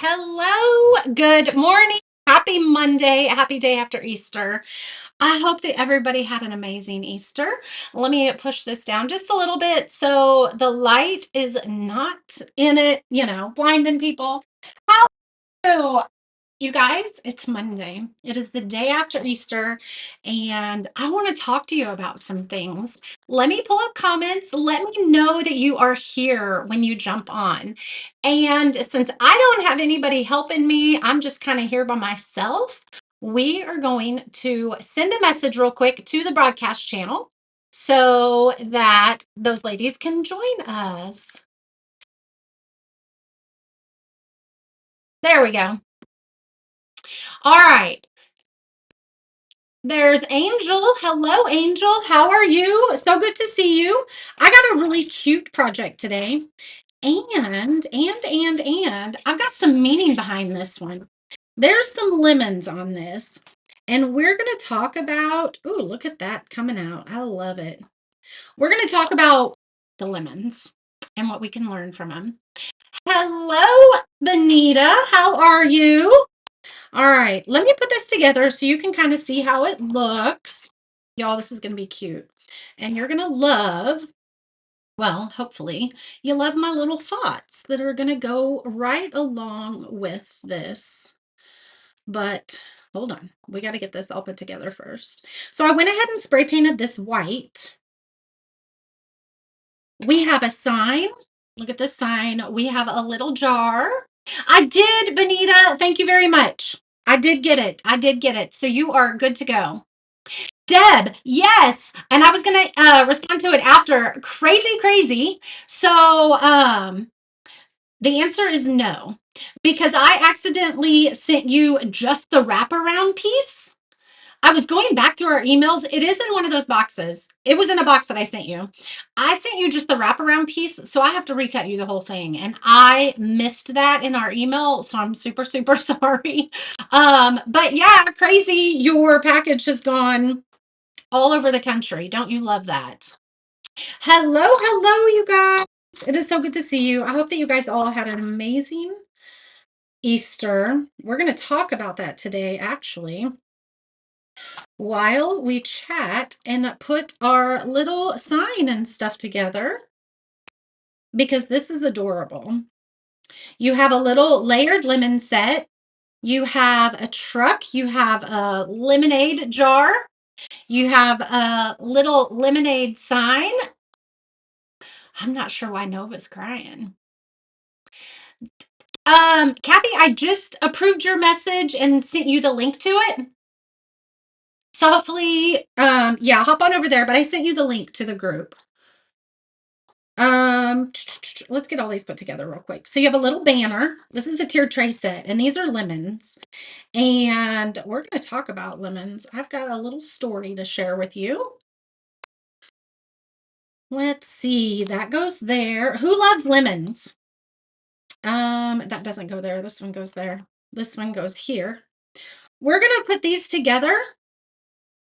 Hello, good morning. Happy Monday. Happy day after Easter. I hope that everybody had an amazing Easter. Let me push this down just a little bit so the light is not in it, blinding people. How are you? You guys, it's Monday. It is the day after Easter, and I want to talk to you about some things. Let me pull up comments. Let me know that you are here when you jump on. And since I don't have anybody helping me, I'm just kind of here by myself. We are going to send a message real quick to the broadcast channel so that those ladies can join us. There we go. All right. There's Angel. Hello, Angel. How are you? So good to see you. I got a really cute project today. And I've got some meaning behind this one. There's some lemons on this. And we're going to talk about, ooh, look at that coming out. I love it. We're going to talk about the lemons and what we can learn from them. Hello, Benita. How are you? All right, let me put this together so you can kind of see how it looks. Y'all, this is going to be cute. And you're going to love, well, hopefully, you love my little thoughts that are going to go right along with this. But hold on, we got to get this all put together first. So I went ahead and spray painted this white. We have a sign. Look at this sign. We have a little jar. I did, Benita. Thank you very much. I did get it. I did get it. So you are good to go. Deb, yes. And I was going to respond to it after. Crazy, crazy. So the answer is no, because I accidentally sent you just the wraparound piece. I was going back through our emails. It is in one of those boxes. It was in a box that I sent you. I sent you just the wraparound piece, so I have to recut you the whole thing. And I missed that in our email, so I'm super, super sorry. But yeah, crazy. Your package has gone all over the country. Don't you love that? Hello, hello, you guys. It is so good to see you. I hope that you guys all had an amazing Easter. We're going to talk about that today, actually, while we chat and put our little sign and stuff together, because this is adorable. You have a little layered lemon set. You have a truck. You have a lemonade jar. You have a little lemonade sign. I'm not sure why Nova's crying. Kathy, I just approved your message and sent you the link to it. So hopefully, yeah, hop on over there, but I sent you the link to the group. Let's get all these put together real quick. So you have a little banner. This is a tiered tray set, and these are lemons. And we're going to talk about lemons. I've got a little story to share with you. Let's see. That goes there. Who loves lemons? That doesn't go there. This one goes there. This one goes here. We're going to put these together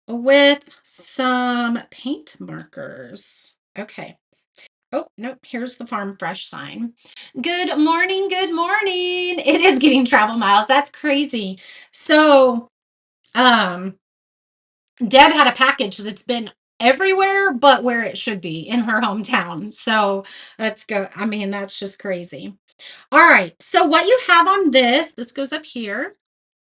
with some paint markers. Okay. Oh, nope. Here's the Farm Fresh sign. Good morning. Good morning. It is getting travel miles. That's crazy. So, Deb had a package that's been everywhere but where it should be in her hometown. So let's go. I mean, that's just crazy. All right. So what you have on this goes up here.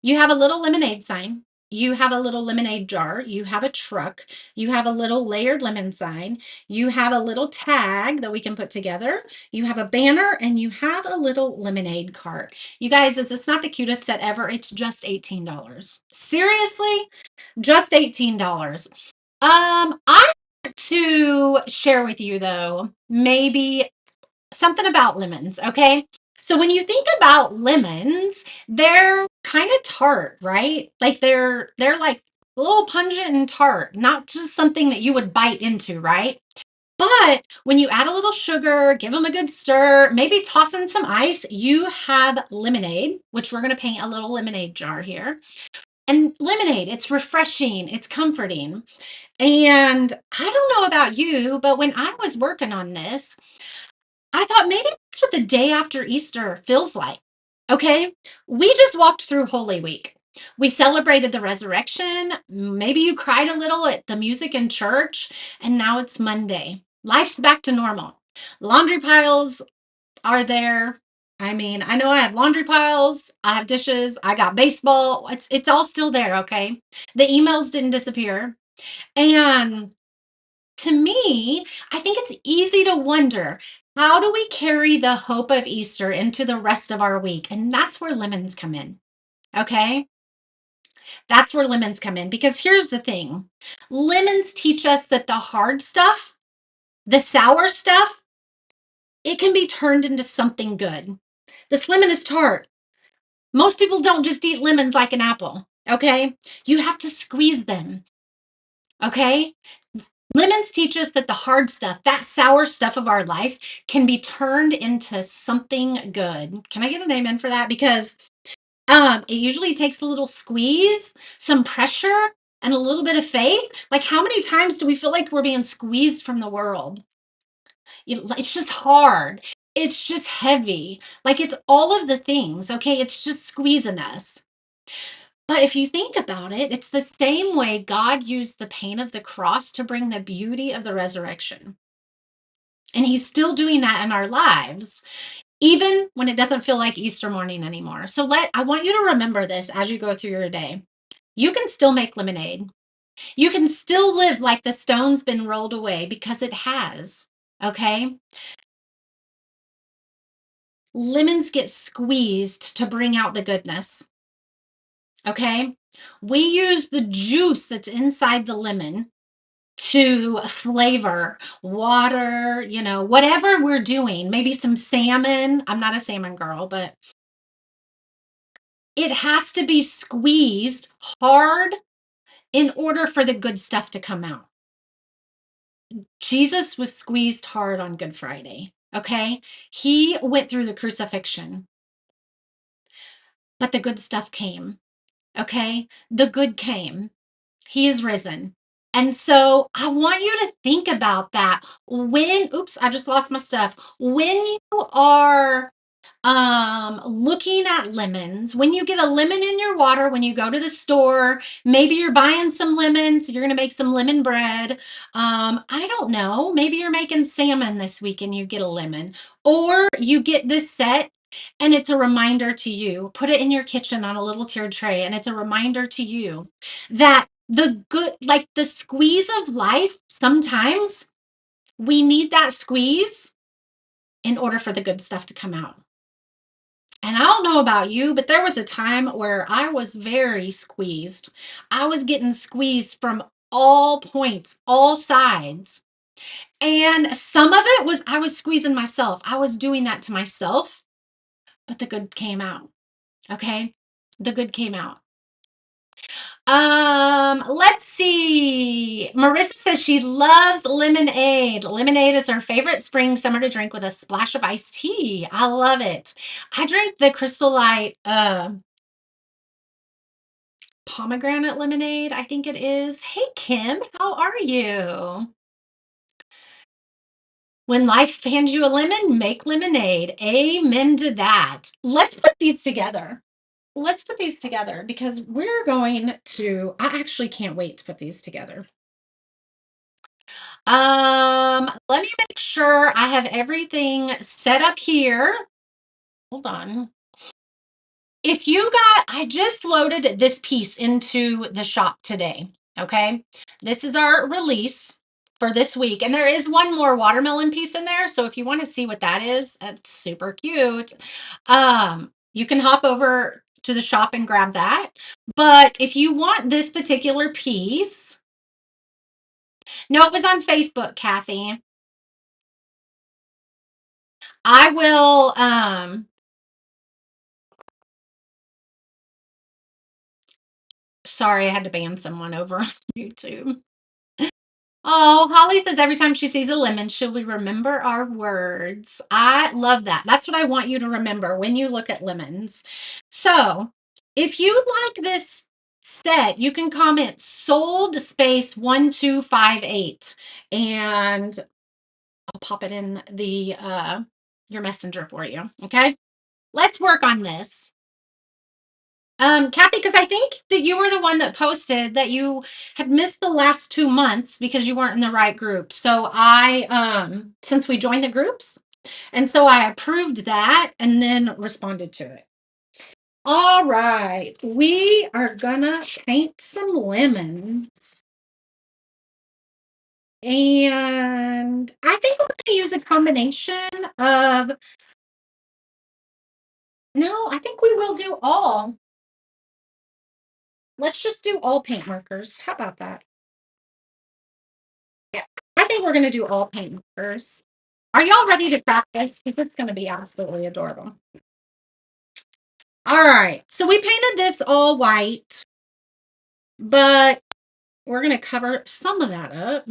You have a little lemonade sign. You have a little lemonade jar. You have a truck. You have a little layered lemon sign. You have a little tag that we can put together. You have a banner and you have a little lemonade cart. You guys, is this not the cutest set ever? It's just $18. Seriously? Just $18. I want to share with you though, maybe something about lemons, okay? So when you think about lemons, they're kind of tart, right? Like they're like a little pungent and tart, not just something that you would bite into, right? But when you add a little sugar, give them a good stir, maybe toss in some ice, you have lemonade, which we're going to paint a little lemonade jar here. And lemonade, it's refreshing, it's comforting. And I don't know about you, but when I was working on this, I thought maybe that's what the day after Easter feels like. Okay? We just walked through Holy Week. We celebrated the resurrection. Maybe you cried a little at the music in church, and now it's Monday. Life's back to normal. Laundry piles are there. I mean, I know I have laundry piles, I have dishes, I got baseball. It's all still there, okay? The emails didn't disappear. And to me, I think it's easy to wonder, how do we carry the hope of Easter into the rest of our week? And that's where lemons come in. Okay? That's where lemons come in because here's the thing. Lemons teach us that the hard stuff, the sour stuff, it can be turned into something good. This lemon is tart. Most people don't just eat lemons like an apple, okay? You have to squeeze them, okay? Lemons teach us that the hard stuff, that sour stuff of our life, can be turned into something good. Can I get an amen for that? Because it usually takes a little squeeze, some pressure, and a little bit of faith. Like, how many times do we feel like we're being squeezed from the world? It's just hard. It's just heavy. Like, it's all of the things, okay? It's just squeezing us. But if you think about it, it's the same way God used the pain of the cross to bring the beauty of the resurrection. And He's still doing that in our lives, even when it doesn't feel like Easter morning anymore. So I want you to remember this as you go through your day. You can still make lemonade. You can still live like the stone's been rolled away because it has. Okay? Lemons get squeezed to bring out the goodness. Okay? We use the juice that's inside the lemon to flavor water, whatever we're doing, maybe some salmon. I'm not a salmon girl, but it has to be squeezed hard in order for the good stuff to come out. Jesus was squeezed hard on Good Friday. Okay. He went through the crucifixion, but the good stuff came. Okay. The good came. He is risen. And so I want you to think about that oops, I just lost my stuff. When you are looking at lemons, when you get a lemon in your water, when you go to the store, maybe you're buying some lemons, you're going to make some lemon bread. I don't know, maybe you're making salmon this week and you get a lemon, or you get this set and it's a reminder to you. Put it in your kitchen on a little tiered tray and it's a reminder to you that the good, like the squeeze of life, sometimes we need that squeeze in order for the good stuff to come out. And I don't know about you, but there was a time where I was very squeezed. I was getting squeezed from all points, all sides. And some of it was I was squeezing myself. I was doing that to myself, but the good came out. Okay? The good came out. Let's see. Marissa says she loves lemonade. Lemonade is her favorite spring summer to drink with a splash of iced tea. I love it. I drink the Crystal Light pomegranate lemonade, I think it is. Hey Kim, how are you? When life hands you a lemon, make lemonade. Amen to that. Let's put these together. Let's put these together because I actually can't wait to put these together. Let me make sure I have everything set up here. Hold on. I just loaded this piece into the shop today. Okay. This is our release for this week. And there is one more watermelon piece in there. So if you want to see what that is, that's super cute. You can hop over to the shop and grab that. But if you want this particular piece, no, it was on Facebook, Kathy. I will, sorry, I had to ban someone over on YouTube. Oh, Holly says every time she sees a lemon, she'll remember our words. I love that. That's what I want you to remember when you look at lemons. So, if you like this set, you can comment sold space 1258 and I'll pop it in the your messenger for you. Okay. Let's work on this. Kathy, because I think that you were the one that posted that you had missed the last 2 months because you weren't in the right group. So since we joined the groups, and so I approved that and then responded to it. All right, we are gonna paint some lemons. And I think we're gonna use a combination of, no, I think we will do all. Let's just do all paint markers. How about that? Yeah, I think we're gonna do all paint markers. Are y'all ready to practice? Because it's gonna be absolutely adorable. All right, so we painted this all white, but we're gonna cover some of that up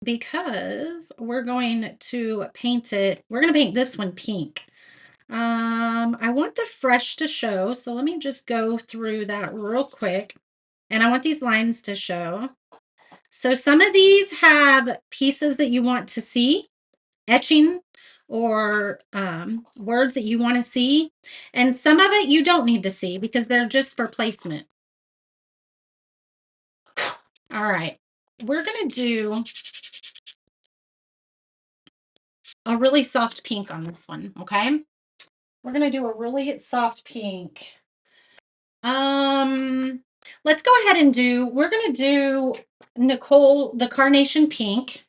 because we're going to paint it. We're gonna paint this one pink. I want the fresh to show, so let me just go through that real quick. And I want these lines to show. So some of these have pieces that you want to see, etching or words that you want to see. And some of it you don't need to see because they're just for placement. All right, we're going to do a really soft pink on this one, okay? We're going to do a really soft pink. Let's go ahead and we're going to do Nicole, the carnation pink.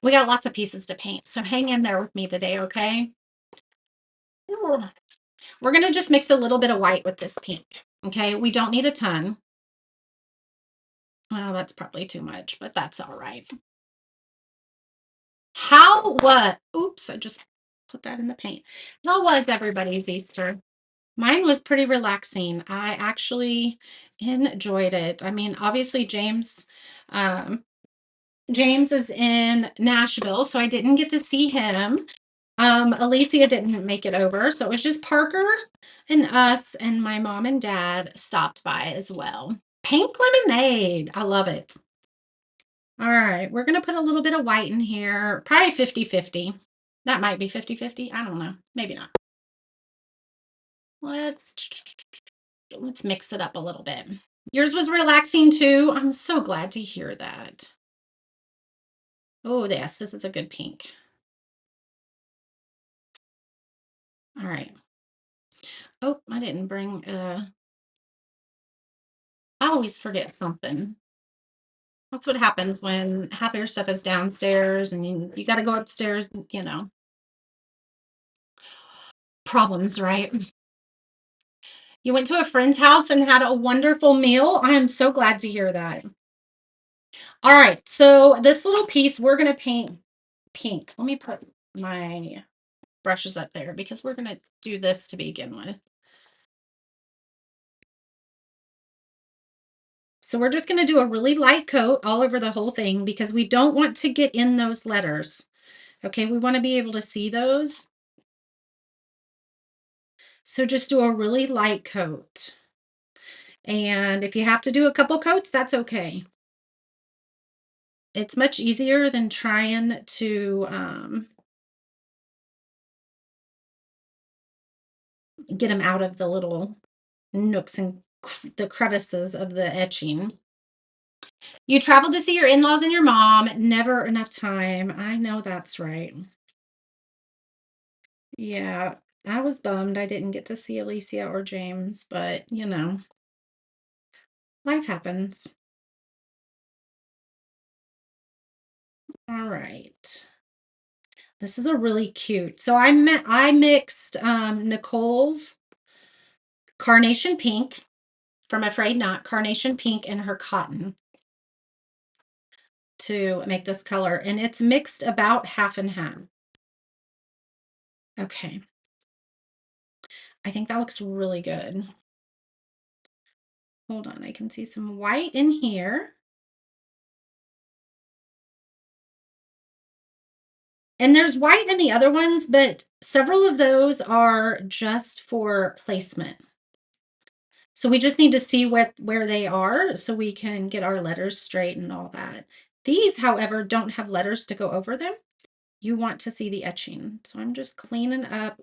We got lots of pieces to paint, so hang in there with me today, okay? We're going to just mix a little bit of white with this pink, okay? We don't need a ton. Well, that's probably too much, but that's all right. Oops, I just put that in the paint. How was everybody's Easter? Mine was pretty relaxing. I actually enjoyed it. I mean, obviously um, James is in Nashville, so I didn't get to see him. Alicia didn't make it over, so it was just Parker and us, and my mom and dad stopped by as well. Pink lemonade. I love it. All right, we're going to put a little bit of white in here, probably 50-50. That might be 50-50. I don't know. Maybe not. Let's mix it up a little bit. Yours was relaxing too. I'm so glad to hear that. Oh, yes, this is a good pink. All right. Oh, I didn't bring I always forget something. That's what happens when half your stuff is downstairs and you got to go upstairs, problems, right? You went to a friend's house and had a wonderful meal. I am so glad to hear that. All right, so this little piece we're going to paint pink. Let me put my brushes up there because we're going to do this to begin with. So we're just going to do a really light coat all over the whole thing because we don't want to get in those letters. Okay, we want to be able to see those. So just do a really light coat. And if you have to do a couple coats, that's okay. It's much easier than trying to get them out of the little nooks and the crevices of the etching. You traveled to see your in-laws and your mom. Never enough time. I know that's right. Yeah, I was bummed I didn't get to see Alicia or James, but life happens. All right. This is a really cute. So I mixed Nicole's carnation pink from Afraid Not, carnation pink and her cotton to make this color, and it's mixed about half and half. Okay. I think that looks really good. Hold on, I can see some white in here. And there's white in the other ones, but several of those are just for placement. So we just need to see where they are so we can get our letters straight and all that. These, however, don't have letters to go over them. You want to see the etching. So I'm just cleaning up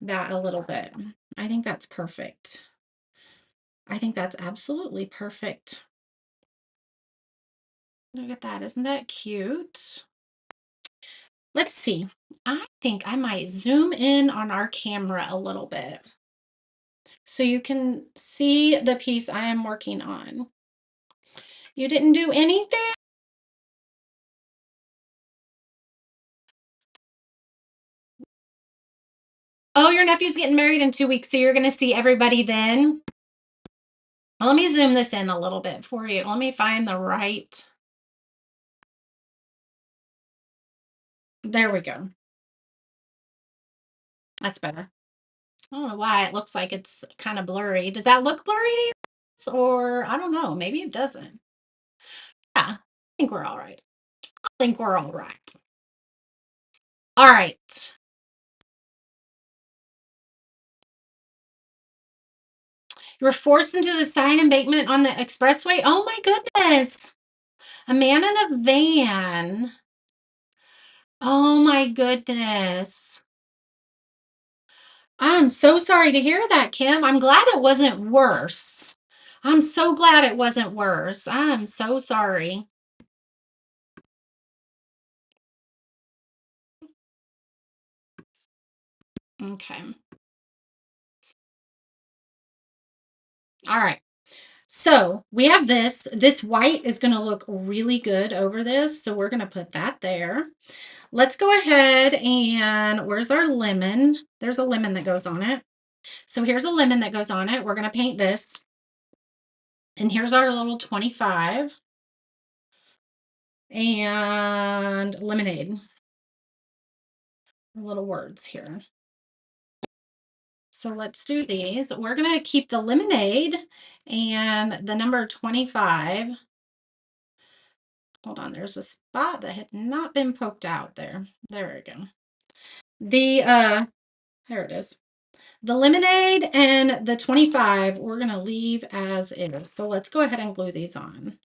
that a little bit. I think that's perfect. I think that's absolutely perfect. Look at that. Isn't that cute? Let's see. I think I might zoom in on our camera a little bit so you can see the piece I am working on. You didn't do anything? Oh, your nephew's getting married in 2 weeks, so you're going to see everybody then? Let me zoom this in a little bit for you. Let me find the right. There we go. That's better. I don't know why it looks like it's kind of blurry. Does that look blurry to you? Or I don't know. Maybe it doesn't. Yeah, I think we're all right. I think we're all right. All right. You were forced into the sign embankment on the expressway. Oh my goodness. A man in a van. Oh my goodness. I'm so sorry to hear that, Kim. I'm glad it wasn't worse. I'm so glad it wasn't worse. I'm so sorry. Okay. All right. So we have this. This white is going to look really good over this. So we're going to put that there. Let's go ahead and where's our lemon? There's a lemon that goes on it. So here's a lemon that goes on it. We're going to paint this. And here's our little 25 and lemonade. Little words here. So let's do these. We're going to keep the lemonade and the number 25. Hold on, there's a spot that had not been poked out there. There we go. There it is. The lemonade and the 25 we're going to leave as is. So let's go ahead and glue these on.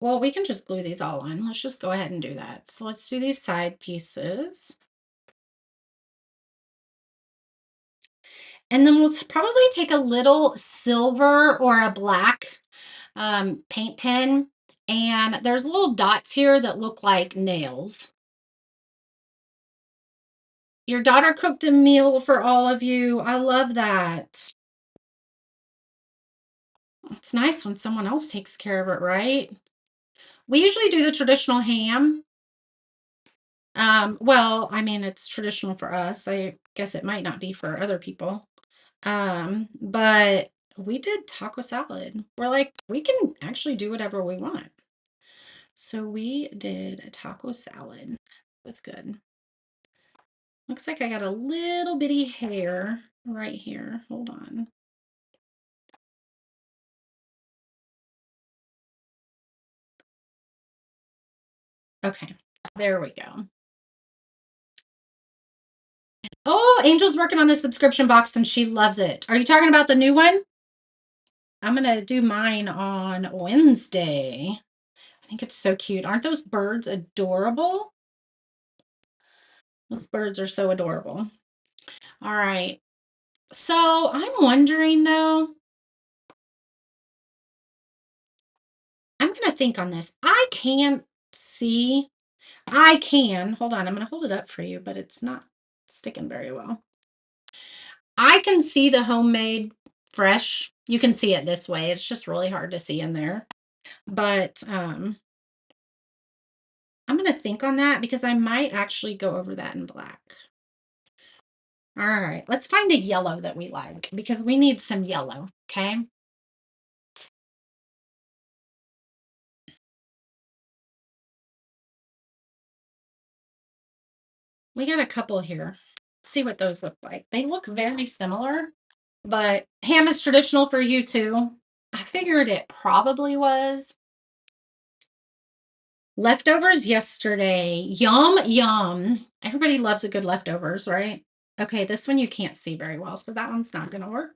Well, we can just glue these all on. Let's just go ahead and do that. So let's do these side pieces. And then we'll probably take a little silver or a black paint pen. And there's little dots here that look like nails. Your daughter cooked a meal for all of you. I love that. It's nice when someone else takes care of it, right? We usually do the traditional ham. Well, I mean, it's traditional for us. I guess it might not be for other people. But we did taco salad. We're like, we can actually do whatever we want. So we did a taco salad. It was good. Looks like I got a little bitty hair right here. Hold on. Okay, there we go. Oh, Angel's working on the subscription box and she loves it. Are you talking about the new one? I'm gonna do mine on Wednesday. I think it's so cute. Aren't those birds adorable? Those birds are so adorable. All right. So I'm wondering though, I'm gonna think on this. I can't see. I can. Hold on. I'm gonna hold it up for you, but it's not sticking very well. I can see the homemade fresh. You can see it this way. It's just really hard to see in there. But I'm going to think on that because I might actually go over that in black. All right, let's find a yellow that we like because we need some yellow, okay? We got a couple here. Let's see what those look like. They look very similar, but ham is traditional for you too. I figured it probably was. Leftovers yesterday. Yum, yum. Everybody loves a good leftovers, right? Okay, this one you can't see very well, so that one's not going to work.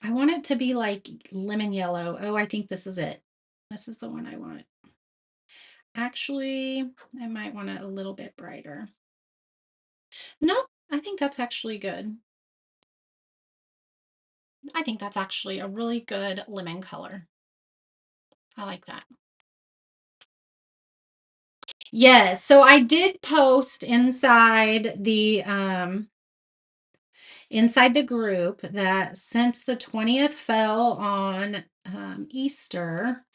I want it to be like lemon yellow. Oh, I think this is it. This is the one I want. Actually, I might want it a little bit brighter. No, I think that's actually good. I think that's actually a really good lemon color. I like that. Yes, so I did post inside the group that since the 20th fell on Easter,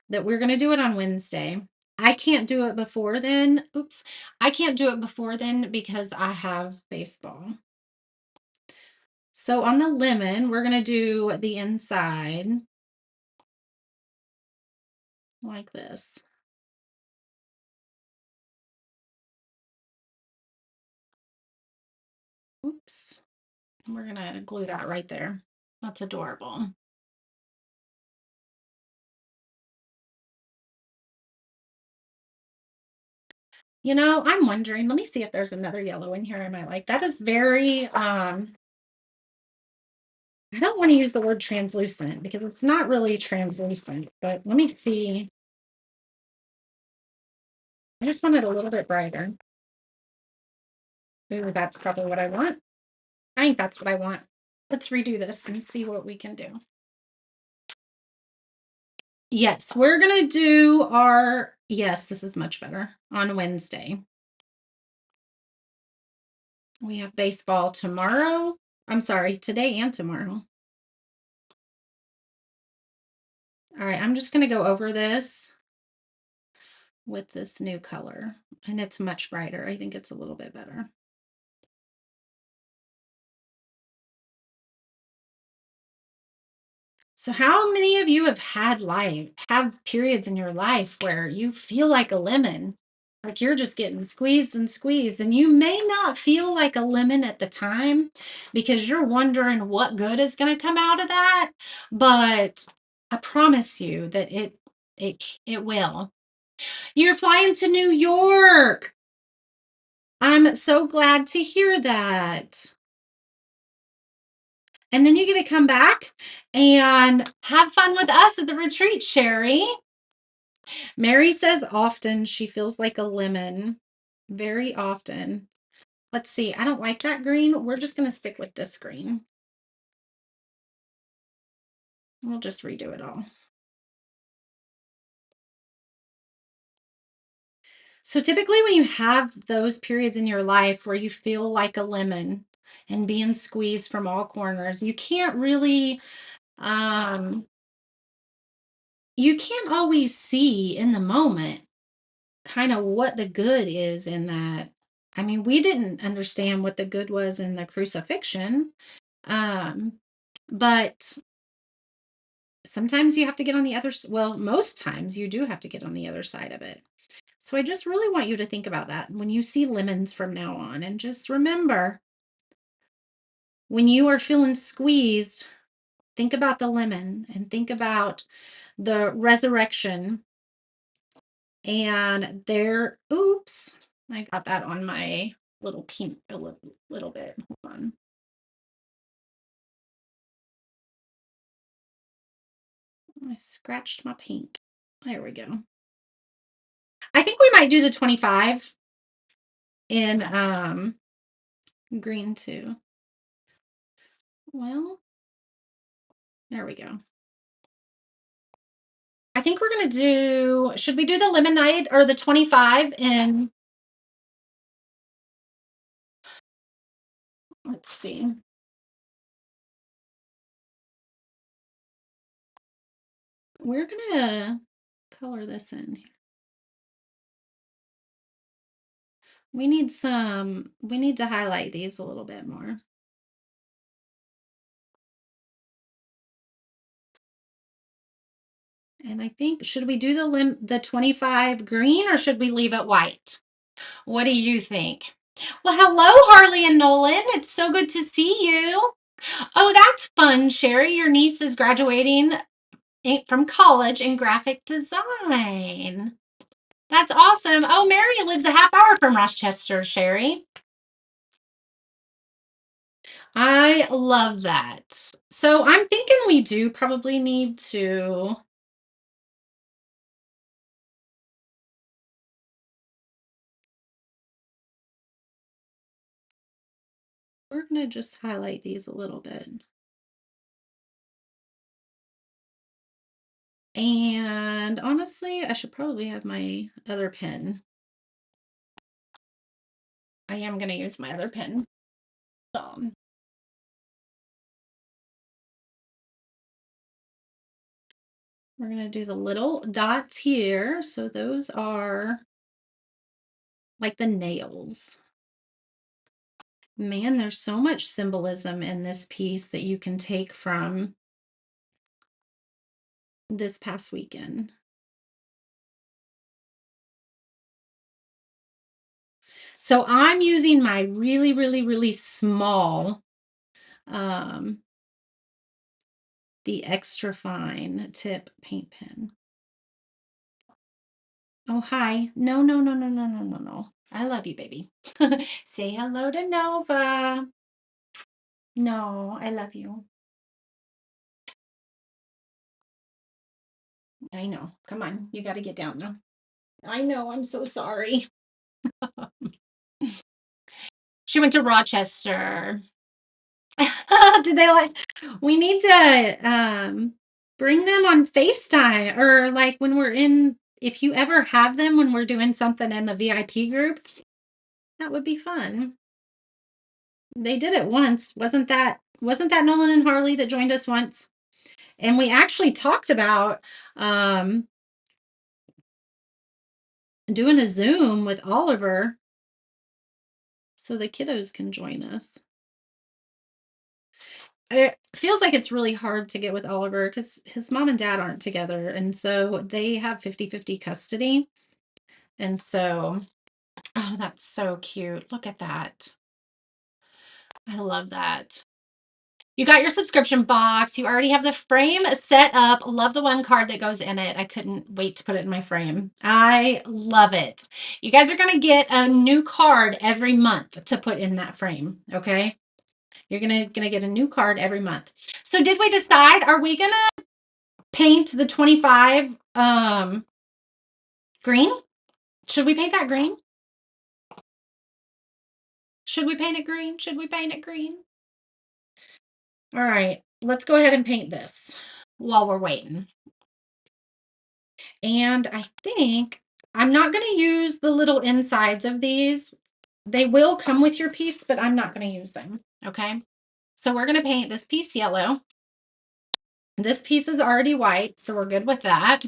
that we're going to do it on Wednesday. I can't do it before then. Oops. I can't do it before then because I have baseball. So on the lemon, we're going to do the inside like this. Oops. We're going to glue that right there. That's adorable. I'm wondering, let me see if there's another yellow in here I might like. That is very I don't want to use the word translucent because it's not really translucent, but let me see. I just want it a little bit brighter. Ooh, that's probably what I want. I think that's what I want. Let's redo this and see what we can do. Yes, we're going to do yes, this is much better on Wednesday. We have baseball tomorrow. I'm sorry, today and tomorrow. All right, I'm just going to go over this with this new color, and it's much brighter. I think it's a little bit better. So how many of you have periods in your life where you feel like a lemon? Like you're just getting squeezed and squeezed, and you may not feel like a lemon at the time because you're wondering what good is going to come out of that, but I promise you that it will. You're flying to New York. I'm so glad to hear that. And then you get to come back and have fun with us at the retreat, Sherry. Mary says often she feels like a lemon. Very often. Let's see. I don't like that green. We're just going to stick with this green. We'll just redo it all. So typically when you have those periods in your life where you feel like a lemon and being squeezed from all corners, um you can't always see in the moment kind of what the good is in that. I mean, we didn't understand what the good was in the crucifixion. Um, but sometimes you have to get on the well, most times you do have to get on the other side of it. So I just really want you to think about that when you see lemons from now on. And just remember, when you are feeling squeezed, think about the lemon and think about the resurrection and oops, I got that on my little pink little bit. Hold on. I scratched my pink. There we go. I think we might do the 25 in green too. Well, there we go. I think we're gonna should we do the lemonade or the 25 in, let's see. We're gonna color this in. We need to highlight these a little bit more. And I think, should we do the 25 green or should we leave it white? What do you think? Well, hello, Harley and Nolan. It's so good to see you. Oh, that's fun, Sherry. Your niece is graduating from college in graphic design. That's awesome. Oh, Mary lives a half hour from Rochester, Sherry. I love that. So I'm thinking we do probably need to. We're going to just highlight these a little bit. And honestly, I should probably have my other pen. I am going to use my other pen. So we're going to do the little dots here. So those are like the nails. Man, there's so much symbolism in this piece that you can take from this past weekend. So I'm using my really, really, really small, um, the extra fine tip paint pen. Oh, hi. No, no, no, no, no, no, no, no. I love you, baby. Say hello to Nova. No, I love you. I know. Come on. You got to get down now. I know. I'm so sorry. She went to Rochester. Did they like we need to bring them on FaceTime or like when we're in if you ever have them when we're doing something in the VIP group, that would be fun. They did it once. Wasn't that Nolan and Harley that joined us once? And we actually talked about um doing a Zoom with Oliver so the kiddos can join us. It feels like it's really hard to get with Oliver because his mom and dad aren't together. And so they have 50-50 custody. And so, oh, that's so cute. Look at that. I love that. You got your subscription box. You already have the frame set up. Love the one card that goes in it. I couldn't wait to put it in my frame. I love it. You guys are going to get a new card every month to put in that frame. Okay. You're gonna get a new card every month. So did we decide? Are we gonna paint the 25 green? Should we paint that green? Should we paint it green? Should we paint it green? All right, let's go ahead and paint this while we're waiting. And I think I'm not going to use the little insides of these. They will come with your piece, but I'm not going to use them. Okay. So we're going to paint this piece yellow. This piece is already white, so we're good with that.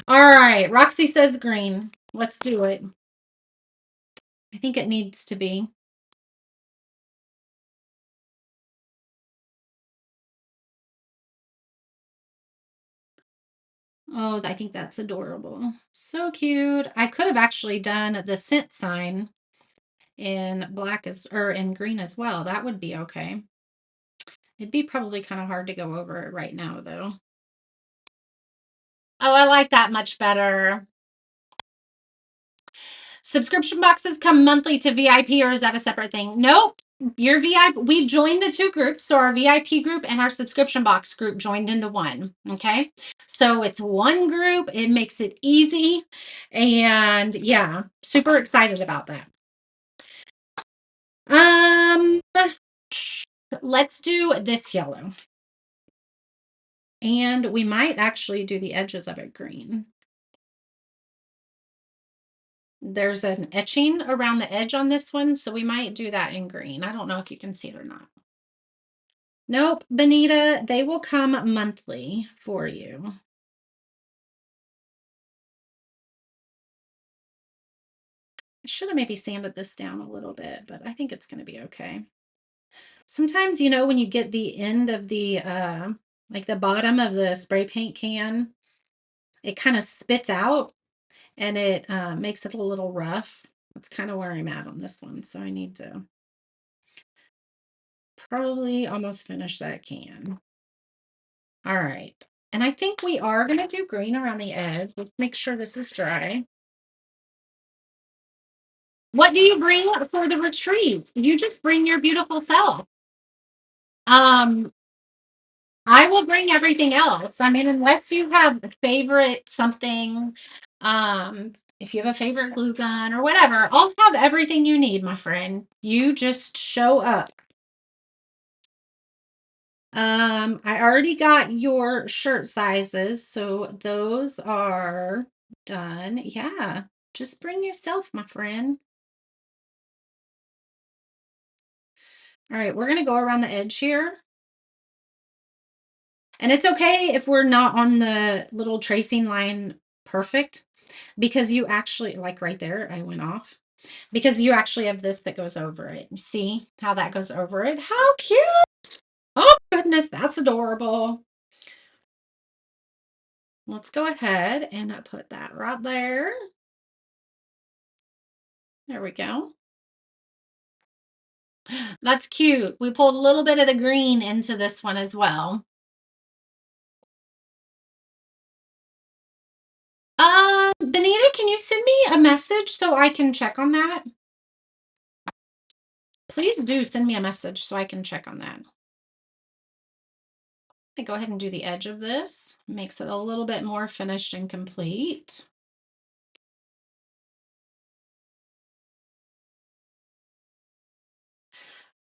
All right. Roxy says green. Let's do it. I think it needs to be. Oh, I think that's adorable. So cute. I could have actually done the scent sign in black as or in green as well. That would be okay. It'd be probably kind of hard to go over it right now though. Oh, I like that much better. Subscription boxes come monthly to VIP, or is that a separate thing? Nope. Your VIP, we joined the two groups. So our VIP group and our subscription box group joined into one. Okay. So it's one group. It makes it easy. And yeah, super excited about that. Um, let's do this yellow. And we might actually do the edges of it green. There's an etching around the edge on this one, so we might do that in green. I don't know if you can see it or not. Nope, Benita, they will come monthly for you. I should have maybe sanded this down a little bit, but I think it's going to be okay. Sometimes, when you get the end of the, like the bottom of the spray paint can, it kind of spits out and it makes it a little rough. That's kind of where I'm at on this one. So I need to probably almost finish that can. All right. And I think we are going to do green around the edge. Let's make sure this is dry. What do you bring for the retreat? You just bring your beautiful self. Um, I will bring everything else. I mean, unless you have a favorite something, if you have a favorite glue gun or whatever, I'll have everything you need, my friend. You just show up. I already got your shirt sizes, so those are done. Yeah, just bring yourself, my friend. All right, we're gonna go around the edge here. And it's okay if we're not on the little tracing line perfect because you actually, like right there, I went off because you actually have this that goes over it. You see how that goes over it? How cute! Oh, goodness, that's adorable. Let's go ahead and put that right there. There we go. That's cute. We pulled a little bit of the green into this one as well. Benita, can you send me a message so I can check on that? Please do send me a message so I can check on that. I go ahead and do the edge of this. Makes it a little bit more finished and complete.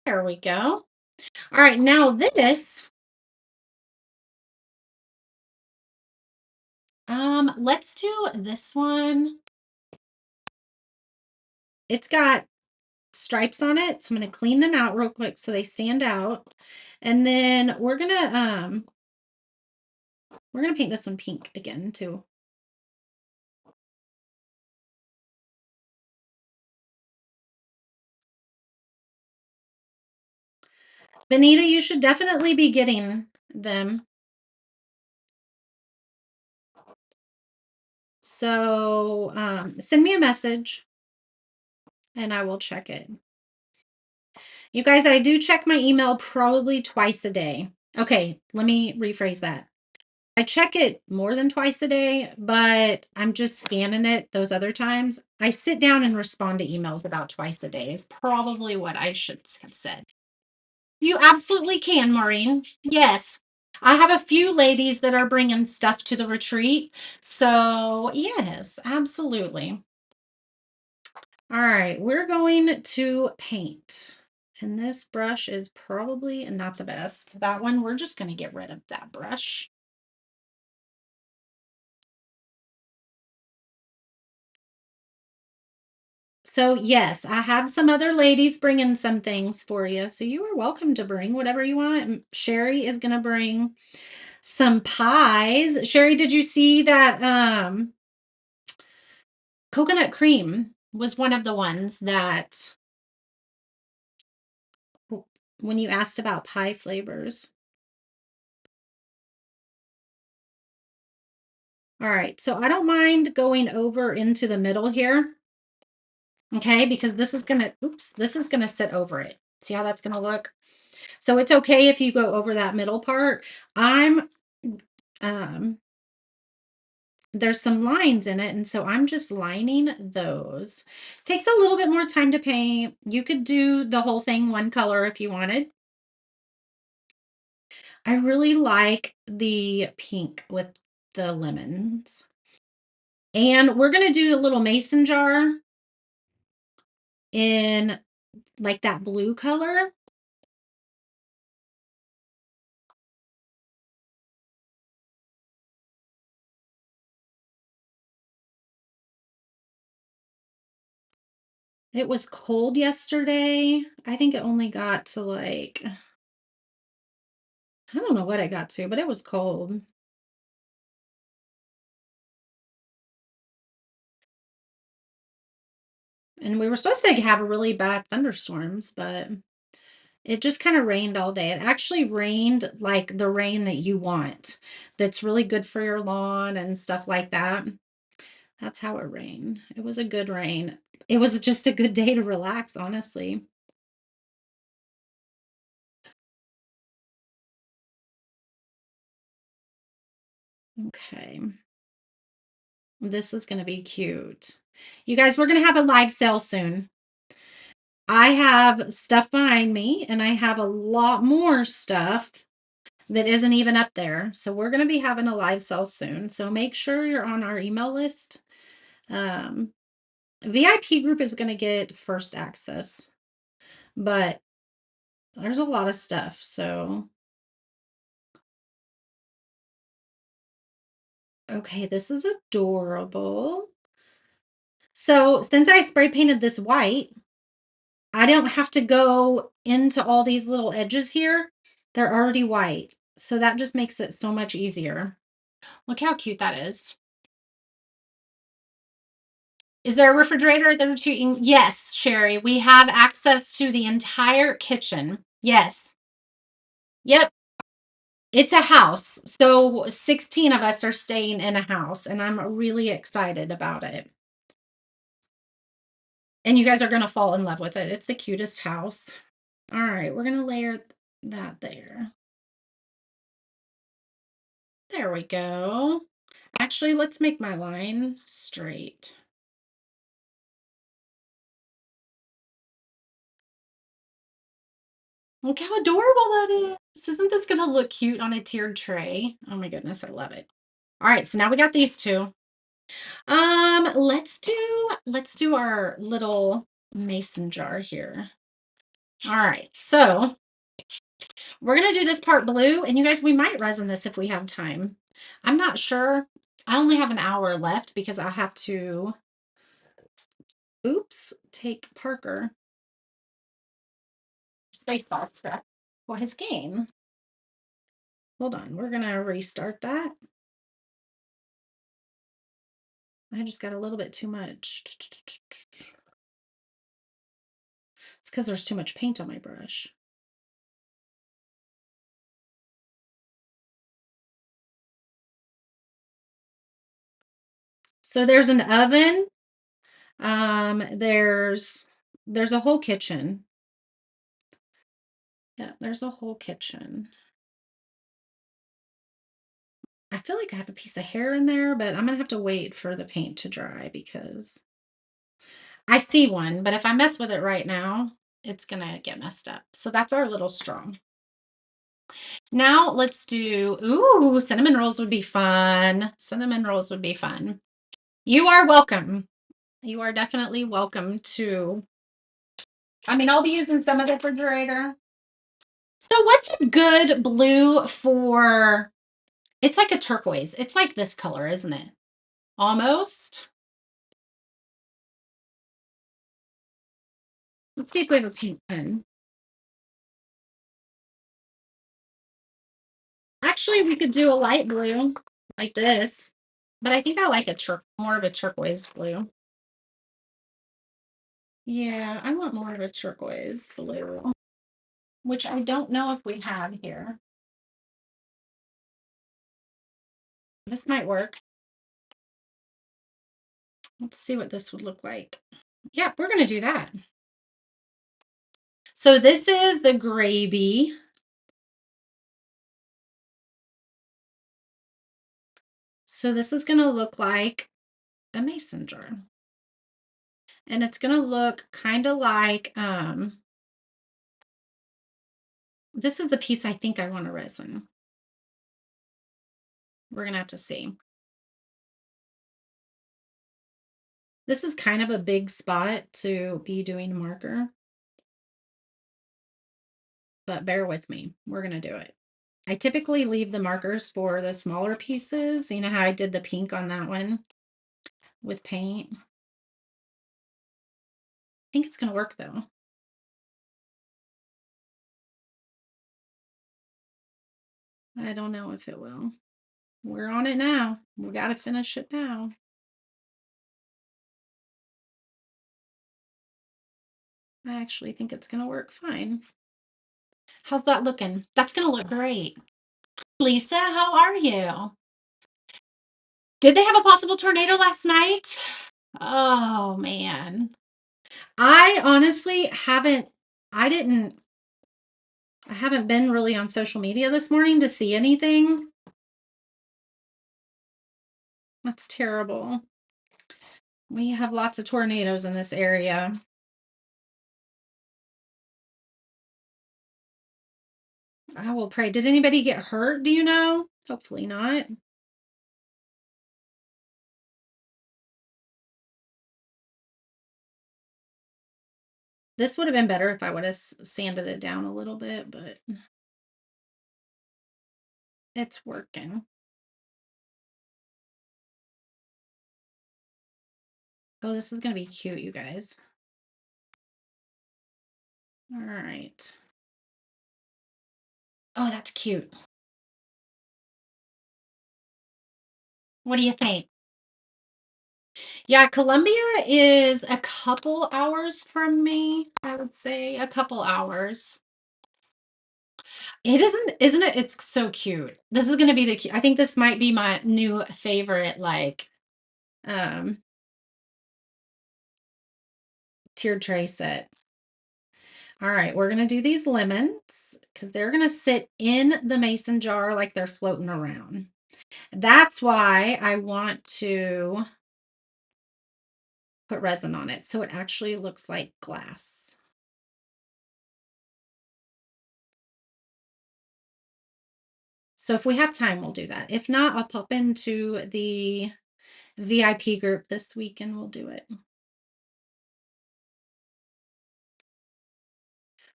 There we go. All right, now this, let's do this one. It's got stripes on it, so I'm gonna clean them out real quick so they stand out. And then we're gonna paint this one pink again too. Benita, you should definitely be getting them. So send me a message and I will check it. You guys, I do check my email probably twice a day. Okay, let me rephrase that. I check it more than twice a day, but I'm just scanning it those other times. I sit down and respond to emails about twice a day, is probably what I should have said. You absolutely can, Maureen. Yes. I have a few ladies that are bringing stuff to the retreat. So, yes, absolutely. All right, we're going to paint. And this brush is probably not the best. That one, we're just going to get rid of that brush. So, yes, I have some other ladies bringing some things for you. So, you are welcome to bring whatever you want. Sherry is going to bring some pies. Sherry, did you see that coconut cream was one of the ones that when you asked about pie flavors? All right, so I don't mind going over into the middle here, okay, because this is gonna sit over it. See how that's gonna look? So it's okay if you go over that middle part. I'm, um, there's some lines in it, and so I'm just lining those. Takes a little bit more time to paint. You could do the whole thing one color if you wanted. I really like the pink with the lemons. And we're gonna do a little mason jar in like that blue color. It was cold yesterday. I think it only got to like, I don't know what I got to, but it was cold. And we were supposed to have a really bad thunderstorms, but it just kind of rained all day. It actually rained like the rain that you want, that's really good for your lawn and stuff like that. That's how it rained. It was a good rain. It was just a good day to relax, honestly. Okay. This is going to be cute. You guys, we're going to have a live sale soon. I have stuff behind me, and I have a lot more stuff that isn't even up there. So we're going to be having a live sale soon. So make sure you're on our email list. Um, VIP group is going to get first access, but there's a lot of stuff. So, okay, this is adorable. So since I spray painted this white, I don't have to go into all these little edges here. They're already white. So that just makes it so much easier. Look how cute that is. Is there a refrigerator that we're treating? Yes, Sherry. We have access to the entire kitchen. Yes. Yep. It's a house. So 16 of us are staying in a house, and I'm really excited about it. And you guys are going to fall in love with it. It's the cutest house. All right, we're going to layer that there. There we go. Actually, let's make my line straight. Look how adorable that is. Isn't this going to look cute on a tiered tray? Oh my goodness, I love it. All right, so now we got these two. Let's do our little mason jar here. All right, so we're gonna do this part blue, and you guys, we might resin this if we have time. I'm not sure. I only have an hour left because I have to, oops, take Parker Spaceball stuff for his game. Hold on, we're gonna restart that. I just got a little bit too much. It's because there's too much paint on my brush. So there's an oven. There's a whole kitchen. Yeah, there's a whole kitchen. I feel like I have a piece of hair in there, but I'm gonna have to wait for the paint to dry because I see one, but if I mess with it right now, it's gonna get messed up. So that's our little straw. Now let's do, ooh, cinnamon rolls would be fun. Cinnamon rolls would be fun. You are welcome. You are definitely welcome to, I mean, I'll be using some of the refrigerator. So what's a good blue for, it's like a turquoise. It's like this color, isn't it? Almost. Let's see if we have a pink pen. Actually, we could do a light blue like this, but I think I like a more of a turquoise blue. Yeah, I want more of a turquoise blue, which I don't know if we have here. This might work. Let's see what this would look like. Yeah, we're going to do that. So this is the gravy. So this is going to look like a mason jar. And it's going to look kind of like, this is the piece I think I want to resin. We're going to have to see. This is kind of a big spot to be doing marker, but bear with me. We're going to do it. I typically leave the markers for the smaller pieces. You know how I did the pink on that one with paint? I think it's going to work though. I don't know if it will. We're on it now. We got to finish it now. I actually think it's going to work fine. How's that looking? That's going to look great. Lisa, how are you? Did they have a possible tornado last night? Oh, man. I honestly haven't, I didn't, I haven't been really on social media this morning to see anything. That's terrible. We have lots of tornadoes in this area. I will pray. Did anybody get hurt? Do you know? Hopefully not. This would have been better if I would have sanded it down a little bit, but it's working. Oh, this is going to be cute, you guys. All right. Oh, that's cute. What do you think? Yeah, Columbia is a couple hours from me, I would say a couple hours. It isn't it? It's so cute. This is gonna be I think this might be my new favorite, like, um, tiered tray set. All right, we're gonna do these lemons because they're gonna sit in the mason jar like they're floating around. That's why I want to put resin on it so it actually looks like glass. So if we have time, we'll do that. If not, I'll pop into the VIP group this week and we'll do it.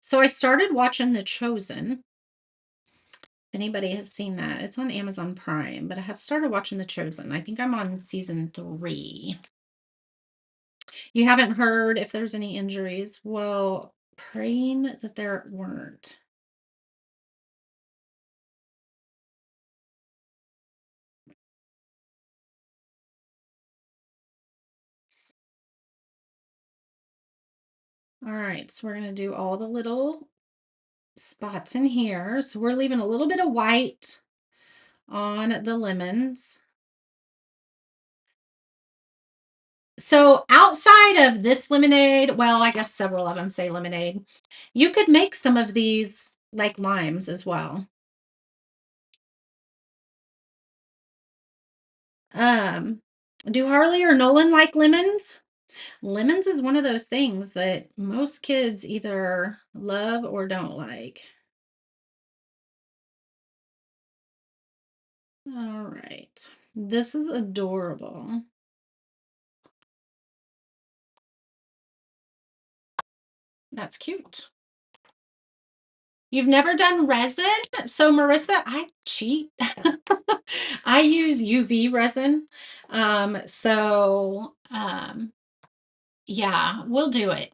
So I started watching The Chosen. If anybody has seen that, it's on Amazon Prime, but I have started watching The Chosen. I think I'm on season 3. You haven't heard if there's any injuries? Well, praying that there weren't. All right, so we're going to do all the little spots in here. So we're leaving a little bit of white on the lemons. So outside of this lemonade, well, I guess several of them say lemonade, you could make some of these like limes as well. Um, do Harley or Nolan like lemons? Lemons is one of those things that most kids either love or don't like. All right. This is adorable. That's cute. You've never done resin? So Marissa, I cheat. I use UV resin. Yeah, we'll do it.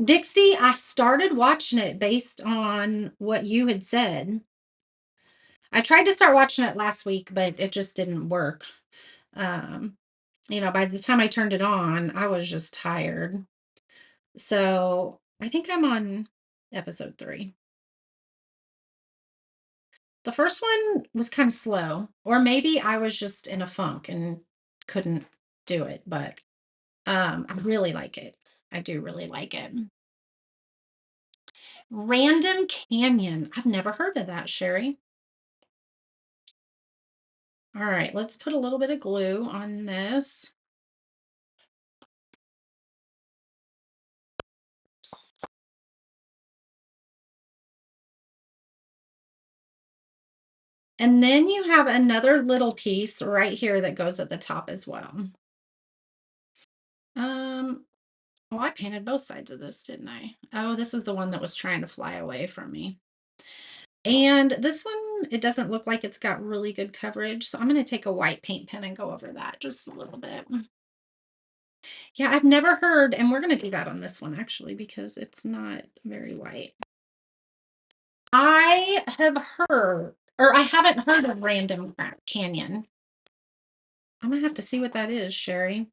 Dixie, I started watching it based on what you had said. I tried to start watching it last week, but it just didn't work. Um, by the time I turned it on, I was just tired. So I think I'm on episode 3. The first one was kind of slow, or maybe I was just in a funk and couldn't do it, but I really like it. I do really like it. Random Canyon. I've never heard of that, Sherry. All right, let's put a little bit of glue on this. And then you have another little piece right here that goes at the top as well. Well, I painted both sides of this, didn't I? Oh, this is the one that was trying to fly away from me. And this one, it doesn't look like it's got really good coverage. So I'm going to take a white paint pen and go over that just a little bit. Yeah, I've never heard, and we're going to do that on this one actually, because it's not very white. I have heard, or I haven't heard of Random Canyon. I'm going to have to see what that is, Sherry.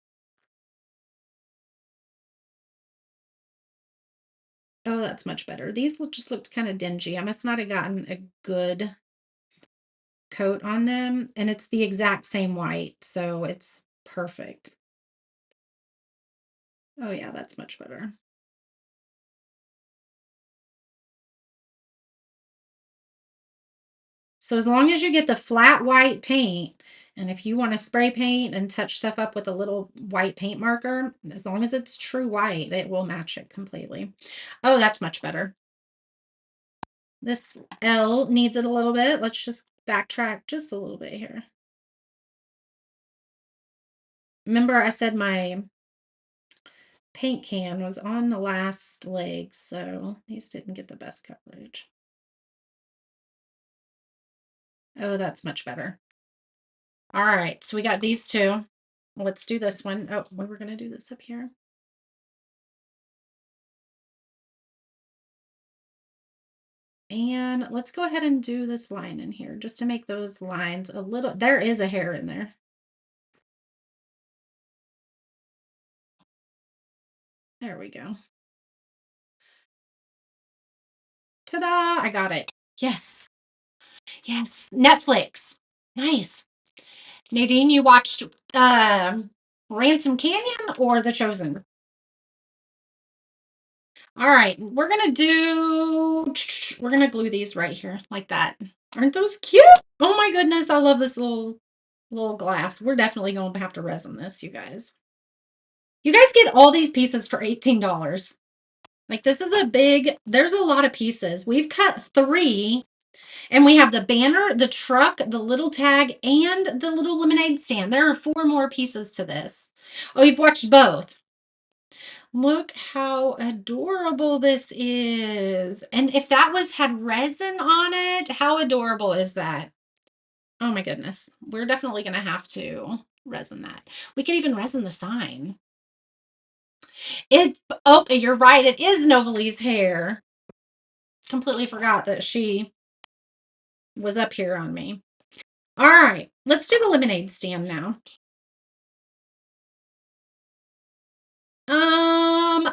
Oh, that's much better. These just looked kind of dingy. I must not have gotten a good coat on them, and it's the exact same white, so it's perfect. Oh yeah, that's much better. So as long as you get the flat white paint, and if you want to spray paint and touch stuff up with a little white paint marker, as long as it's true white, it will match it completely. Oh, that's much better. This L needs it a little bit. Let's just backtrack just a little bit here. Remember I said my paint can was on the last leg, so these didn't get the best coverage. Oh, that's much better. All right, so we got these two. Let's do this one. Oh, we were going to do this up here. And let's go ahead and do this line in here just to make those lines a little, there is a hair in there. There we go. Ta-da! I got it. Yes. Yes. Netflix. Nice. Nadine, you watched Ransom Canyon or The Chosen? All right, we're gonna glue these right here like that. Aren't those cute? Oh my goodness, I love this little glass. We're definitely going to have to resin this, you guys. You guys get all these pieces for $18. Like this is there's a lot of pieces. We've cut 3 and we have the banner, the truck, the little tag, and the little lemonade stand. There are 4 more pieces to this. Oh, you've watched both. Look how adorable this is. And if that had resin on it, how adorable is that? Oh my goodness. We're definitely going to have to resin that. We could even resin the sign. Oh, you're right. It is Novalie's hair. Completely forgot that she was up here on me. All right, let's do the lemonade stand now.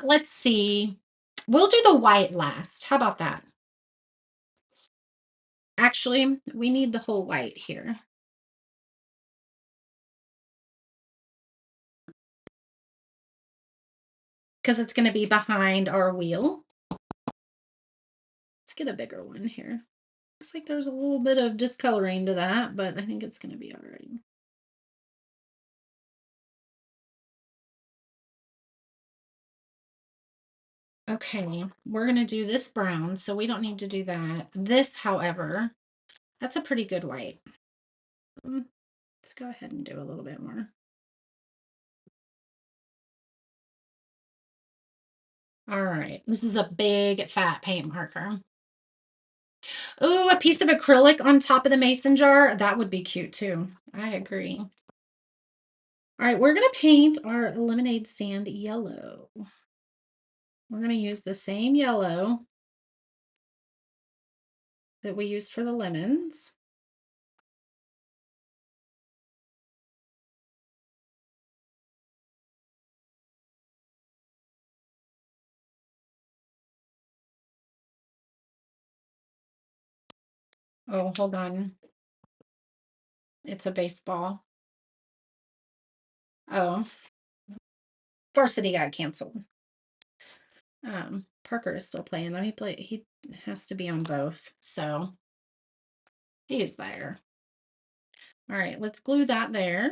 Let's see. We'll do the white last. How about that? Actually, we need the whole white here. Because it's going to be behind our wheel. Let's get a bigger one here. Looks like there's a little bit of discoloring to that, but I think it's going to be all right. Okay, we're going to do this brown, so we don't need to do that. This, however, that's a pretty good white. Let's go ahead and do a little bit more. All right, this is a big fat paint marker. Ooh, a piece of acrylic on top of the mason jar. That would be cute too. I agree. All right, we're going to paint our lemonade stand yellow. We're going to use the same yellow that we used for the lemons. Oh, hold on. It's a baseball. Oh, varsity got canceled. Parker is still playing though. He has to be on both. So he's there. All right, let's glue that there.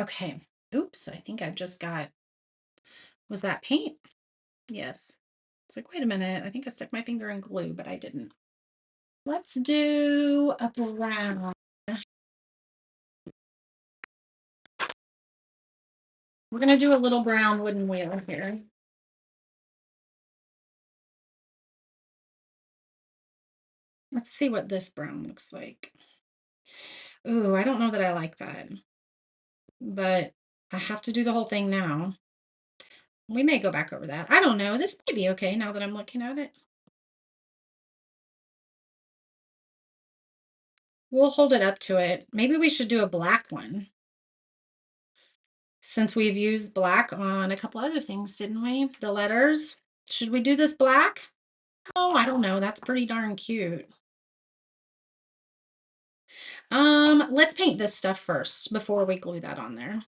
Okay. Oops, I think I've just got, was that paint? Yes. It's like, wait a minute. I think I stuck my finger in glue, but I didn't. Let's do a brown. We're going to do a little brown wooden wheel here. Let's see what this brown looks like. Ooh, I don't know that I like that. But I have to do the whole thing now. We may go back over that. I don't know. This may be okay now that I'm looking at it. We'll hold it up to it. Maybe we should do a black one. Since we've used black on a couple other things, didn't we? The letters. Should we do this black? Oh, I don't know. That's pretty darn cute. Let's paint this stuff first before we glue that on there.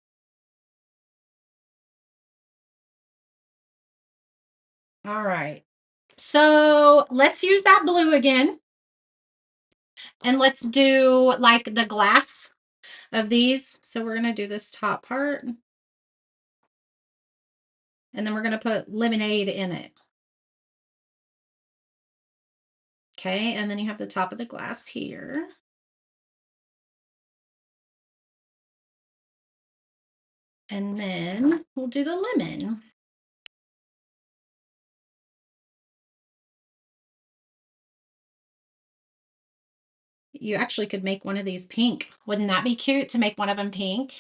All right. So let's use that blue again. And let's do like the glass of these. So we're going to do this top part. And then we're going to put lemonade in it. Okay, and then you have the top of the glass here. And then we'll do the lemon. You actually could make one of these pink. Wouldn't that be cute to make one of them pink?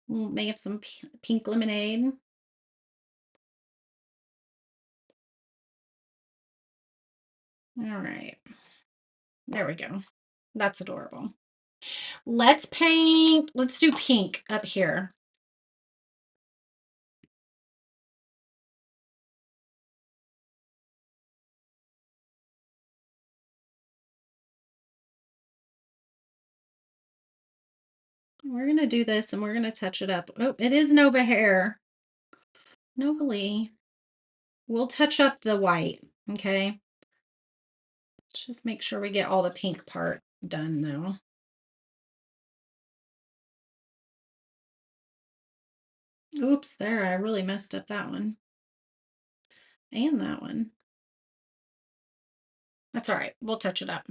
We'll make some pink lemonade. All right. There we go. That's adorable. Let's do pink up here. We're going to do this and we're going to touch it up. Oh, it is Nova hair. Nova Lee. We'll touch up the white. Okay. Just make sure we get all the pink part done though. Oops, there, I really messed up that one. And that one. That's all right. We'll touch it up.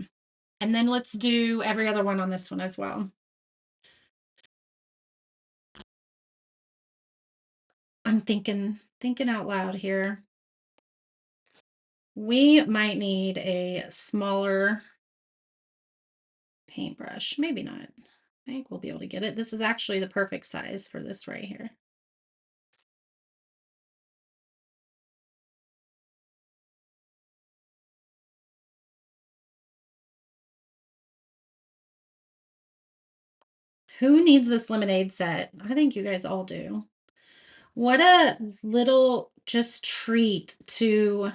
And then let's do every other one on this one as well. I'm thinking out loud here. We might need a smaller paintbrush. Maybe not. I think we'll be able to get it. This is actually the perfect size for this right here. Who needs this lemonade set? I think you guys all do. What a little just treat to,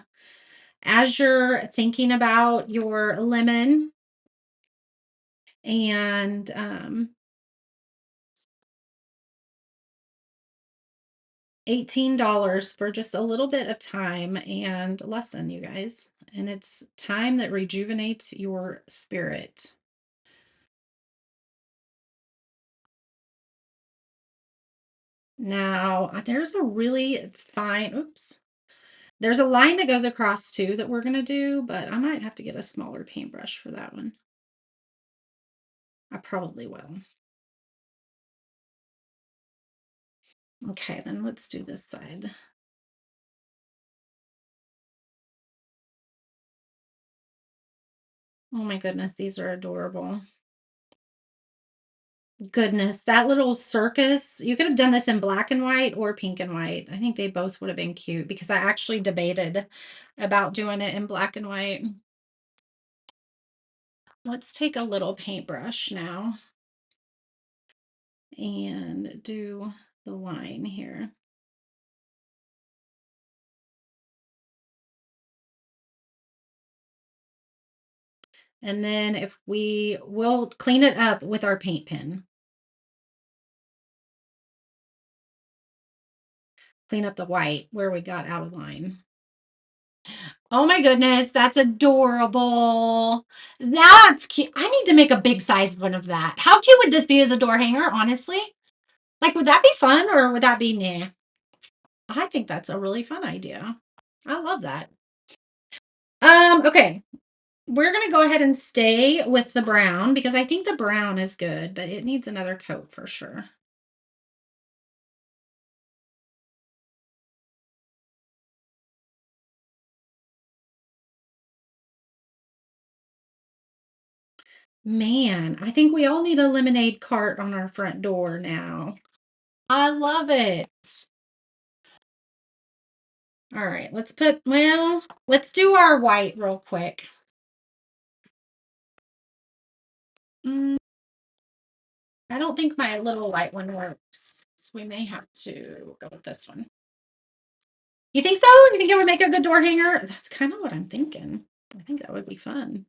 as you're thinking about your lemon and $18 for just a little bit of time and lesson, you guys. And it's time that rejuvenates your spirit. Now, there's a really fine, oops. There's a line that goes across too that we're going to do, but I might have to get a smaller paintbrush for that one. I probably will. Okay, then let's do this side. Oh my goodness, these are adorable. Goodness, that little circus. You could have done this in black and white or pink and white. I think they both would have been cute because I actually debated about doing it in black and white. Let's take a little paintbrush now and do the line here. And then if we will clean it up with our paint pen. Clean up the white where we got out of line. Oh my goodness, that's adorable. That's cute. I need to make a big size one of that. How cute would this be as a door hanger, honestly? Like, would that be fun or would that be nah? I think that's a really fun idea. I love that. Okay. We're gonna go ahead and stay with the brown because I think the brown is good, but it needs another coat for sure. Man, I think we all need a lemonade cart on our front door now. I love it. All right, let's do our white real quick. Mm, I don't think my little white one works. So we may have to go with this one. You think so? You think it would make a good door hanger? That's kind of what I'm thinking. I think that would be fun.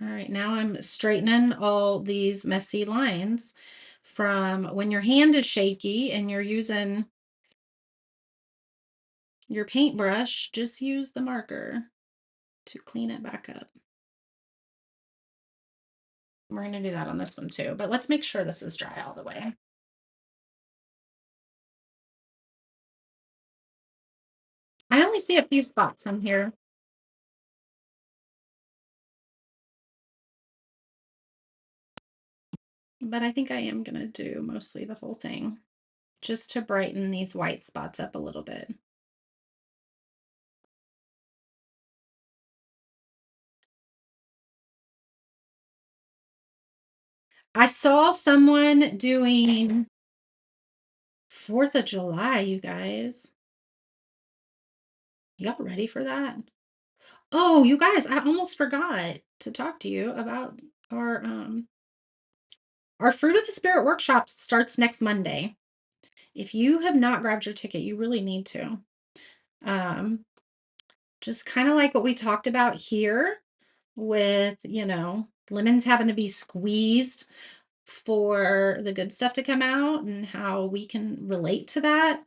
All right, now I'm straightening all these messy lines from when your hand is shaky and you're using your paintbrush, just use the marker to clean it back up. We're going to do that on this one too, but let's make sure this is dry all the way. I only see a few spots in here, but I think I am going to do mostly the whole thing just to brighten these white spots up a little bit. I saw someone doing 4th of July, you guys. Y'all ready for that? Oh, you guys, I almost forgot to talk to you about our um our Fruit of the Spirit workshop starts next Monday. If you have not grabbed your ticket, you really need to. Um just kind of like what we talked about here with, lemons having to be squeezed for the good stuff to come out and how we can relate to that.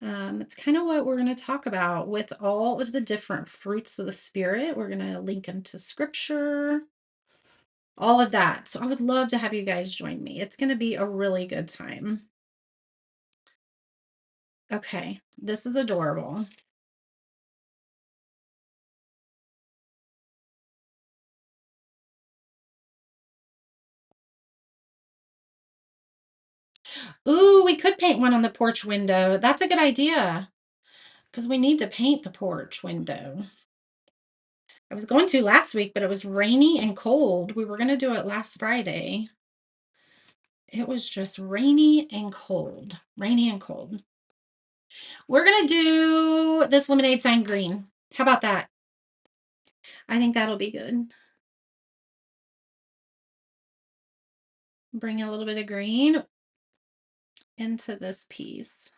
It's kind of what we're going to talk about with all of the different fruits of the Spirit. We're going to link them to scripture, all of that. So I would love to have you guys join me. It's going to be a really good time. Okay, this is adorable. Ooh, we could paint one on the porch window. That's a good idea because we need to paint the porch window. I was going to last week, but it was rainy and cold. We were going to do it last Friday. It was just rainy and cold. Rainy and cold. We're going to do this lemonade sign green. How about that? I think that'll be good. Bring a little bit of green into this piece.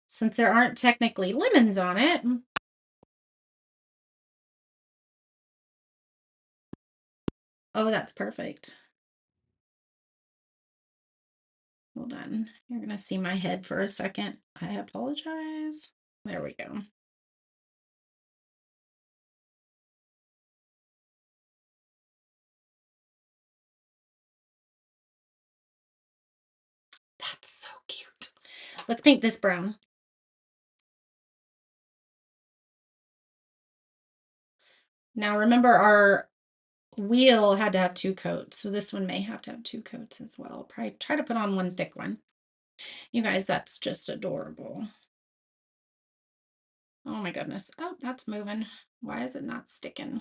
Since there aren't technically lemons on it. Oh, that's perfect. Hold on. You're going to see my head for a second. I apologize. There we go. That's so cute. Let's paint this brown. Now remember our wheel had to have 2 coats, so this one may have to have 2 coats as well. Probably try to put on one thick one. You guys, that's just adorable. Oh my goodness. Oh, that's moving. Why is it not sticking?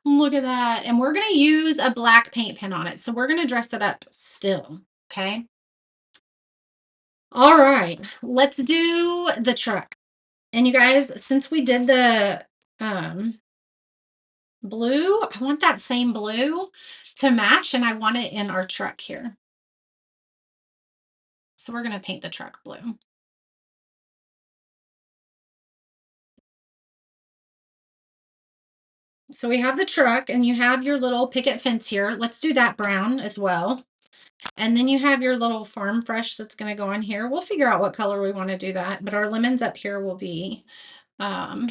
Look at that. And we're going to use a black paint pen on it. So we're going to dress it up still. Okay. All right. Let's do the truck. And you guys, since we did the blue, I want that same blue to match, and I want it in our truck here. So we're going to paint the truck blue. So we have the truck and you have your little picket fence here. Let's do that brown as well. And then you have your little farm fresh that's going to go on here. We'll figure out what color we want to do that, but our lemons up here will be, um,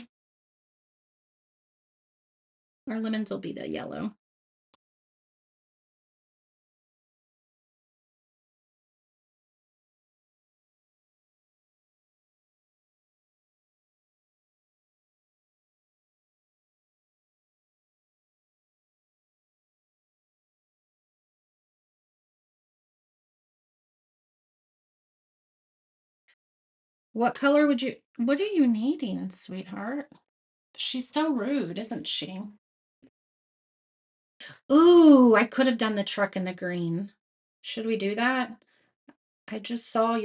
our lemons will be the yellow. What are you needing, sweetheart? She's so rude, isn't she? Ooh, I could have done the truck in the green. Should we do that? I just saw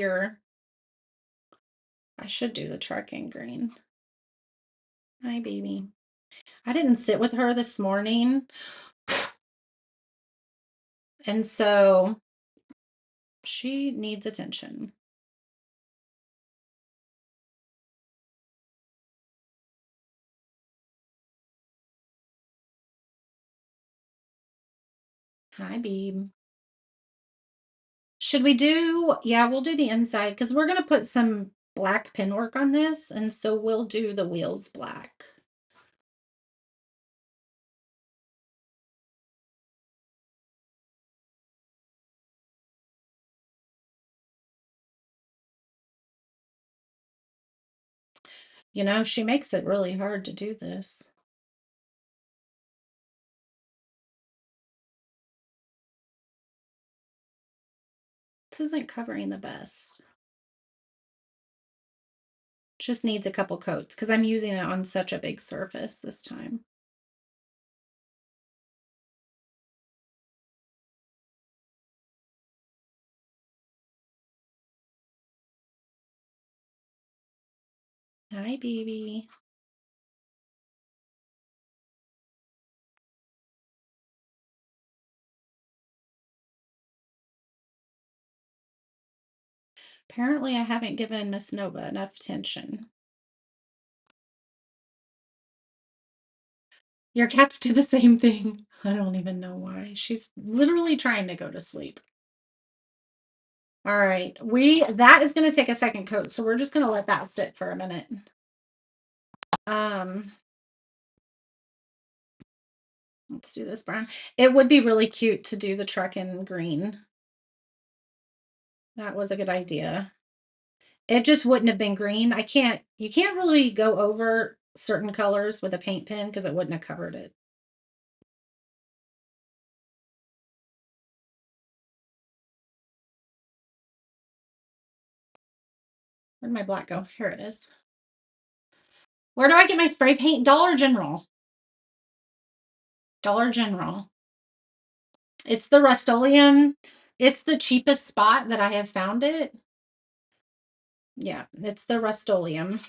I should do the truck in green. Hi, baby. I didn't sit with her this morning. And so she needs attention. Hi, babe. Should we do, yeah, we'll do the inside because we're going to put some black pen work on this. And so we'll do the wheels black. She makes it really hard to do this. This isn't covering the best. Just needs a couple coats because I'm using it on such a big surface this time. Hi, baby. Apparently, I haven't given Miss Nova enough attention. Your cats do the same thing. I don't even know why. She's literally trying to go to sleep. All right. That is going to take a second coat, so we're just going to let that sit for a minute. Um, let's do this brown. It would be really cute to do the truck in green. That was a good idea. It just wouldn't have been green. You can't really go over certain colors with a paint pen because it wouldn't have covered it. Where'd my black go? Here it is. Where do I get my spray paint? Dollar General. Dollar General. It's the Rust-Oleum. It's the cheapest spot that I have found it. Yeah, it's the Rust-Oleum.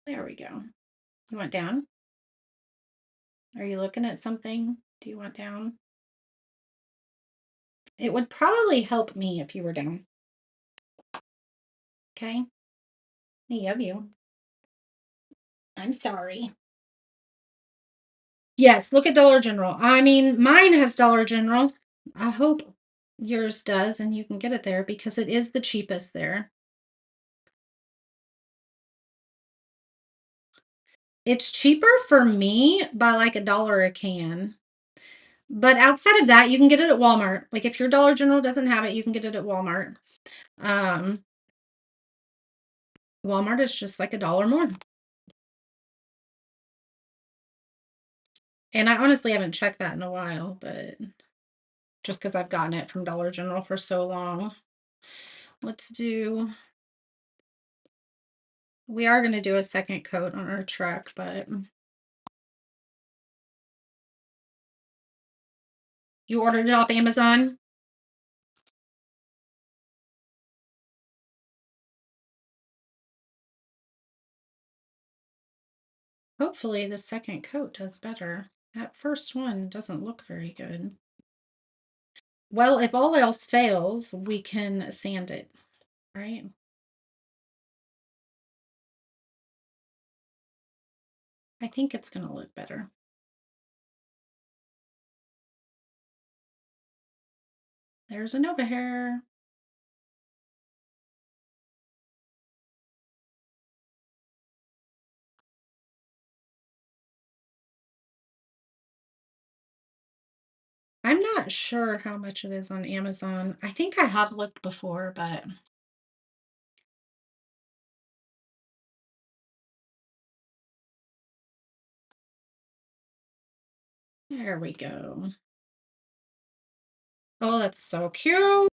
There we go. You want down? Are you looking at something? Do you want down? It would probably help me if you were down. Okay. Me of you. I'm sorry. Yes, look at Dollar General. I mean, mine has Dollar General. I hope yours does and you can get it there because it is the cheapest there. It's cheaper for me by like $1 a can. But outside of that, you can get it at Walmart. Like if your Dollar General doesn't have it, you can get it at Walmart. Um, Walmart is just like $1 more. And I honestly haven't checked that in a while, but just because I've gotten it from Dollar General for so long. We are going to do a second coat on our truck, but you ordered it off Amazon? Hopefully the second coat does better. That first one doesn't look very good. Well, if all else fails, we can sand it, right? I think it's going to look better. There's a Nova hair. I'm not sure how much it is on Amazon. I think I have looked before, but there we go. Oh, that's so cute.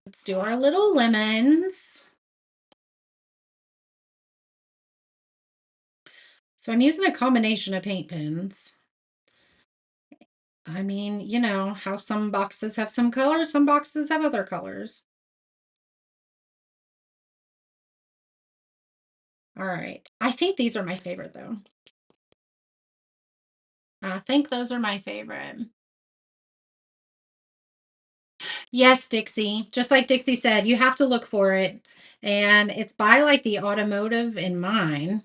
Let's do our little lemons. So I'm using a combination of paint pens. I mean, how some boxes have some colors, some boxes have other colors. All right. I think these are my favorite though. I think those are my favorite. Yes, Dixie. Just like Dixie said, you have to look for it. And it's by like the automotive in mine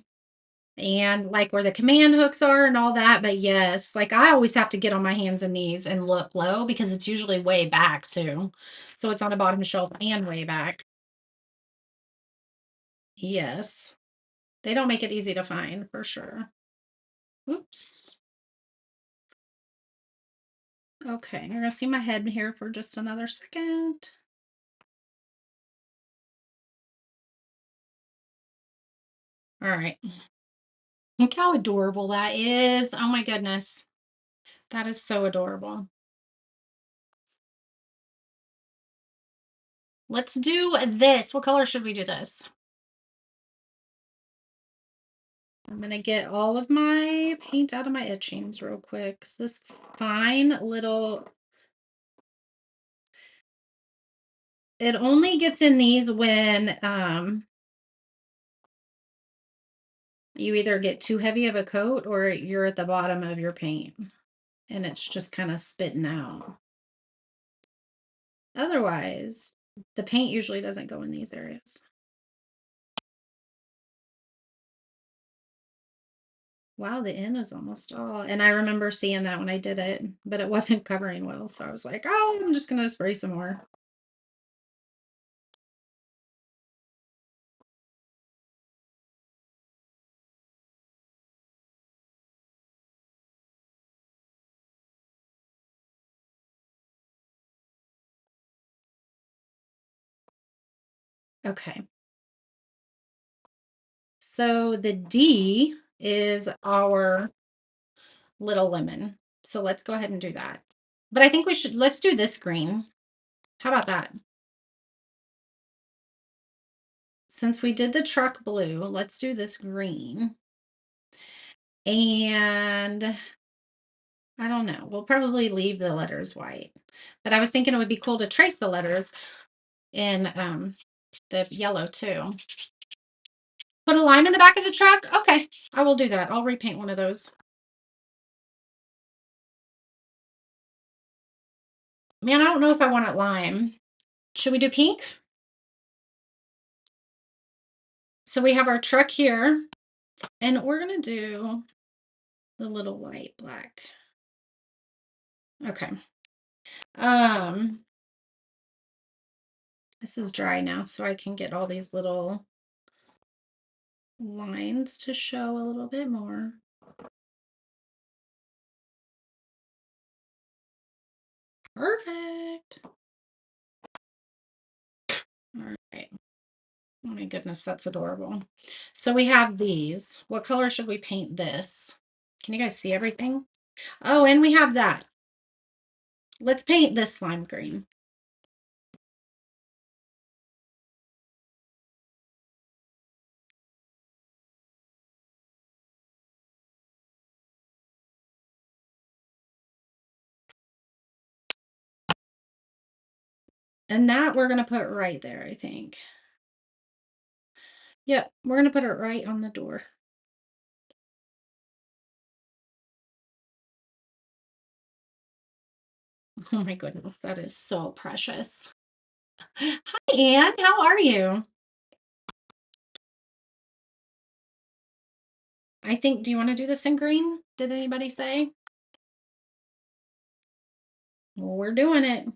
and like where the command hooks are and all that. But yes, like I always have to get on my hands and knees and look low because it's usually way back too. So it's on the bottom shelf and way back. Yes. They don't make it easy to find for sure. Oops. Okay, you're gonna see my head here for just another second. All right. Look how adorable that is. Oh my goodness. That is so adorable. Let's do this. What color should we do this? I'm gonna get all of my paint out of my etchings real quick. 'Cause this fine little, it only gets in these when you either get too heavy of a coat or you're at the bottom of your paint and it's just kind of spitting out. Otherwise, the paint usually doesn't go in these areas. Wow, the end is almost all. And I remember seeing that when I did it, but it wasn't covering well. So I was like, oh, I'm just going to spray some more. Okay. So the D is our little lemon. So let's go ahead and do that. But I think let's do this green. How about that? Since we did the truck blue, let's do this green. And I don't know. We'll probably leave the letters white. But I was thinking it would be cool to trace the letters in the yellow too. Put a lime in the back of the truck? Okay, I will do that. I'll repaint one of those. Man, I don't know if I want it lime. Should we do pink? So we have our truck here, and we're gonna do the little light black. Okay. Um, this is dry now, so I can get all these little lines to show a little bit more. Perfect. All right. Oh my goodness, that's adorable. So we have these. What color should we paint this? Can you guys see everything? Oh, and we have that. Let's paint this lime green. And that we're going to put right there, I think. Yep, we're going to put it right on the door. Oh my goodness, that is so precious. Hi, Anne. How are you? I think, do you want to do this in green? Did anybody say? Well, we're doing it.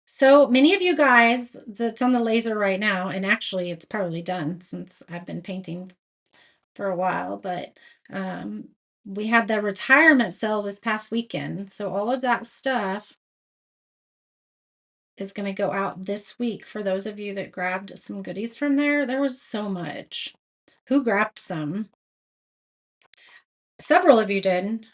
So many of you guys that's on the laser right now, and actually it's probably done since I've been painting for a while, but um, we had the retirement sale this past weekend. So all of that stuff is going to go out this week for those of you that grabbed some goodies from there. There was so much. Who grabbed some? Several of you did.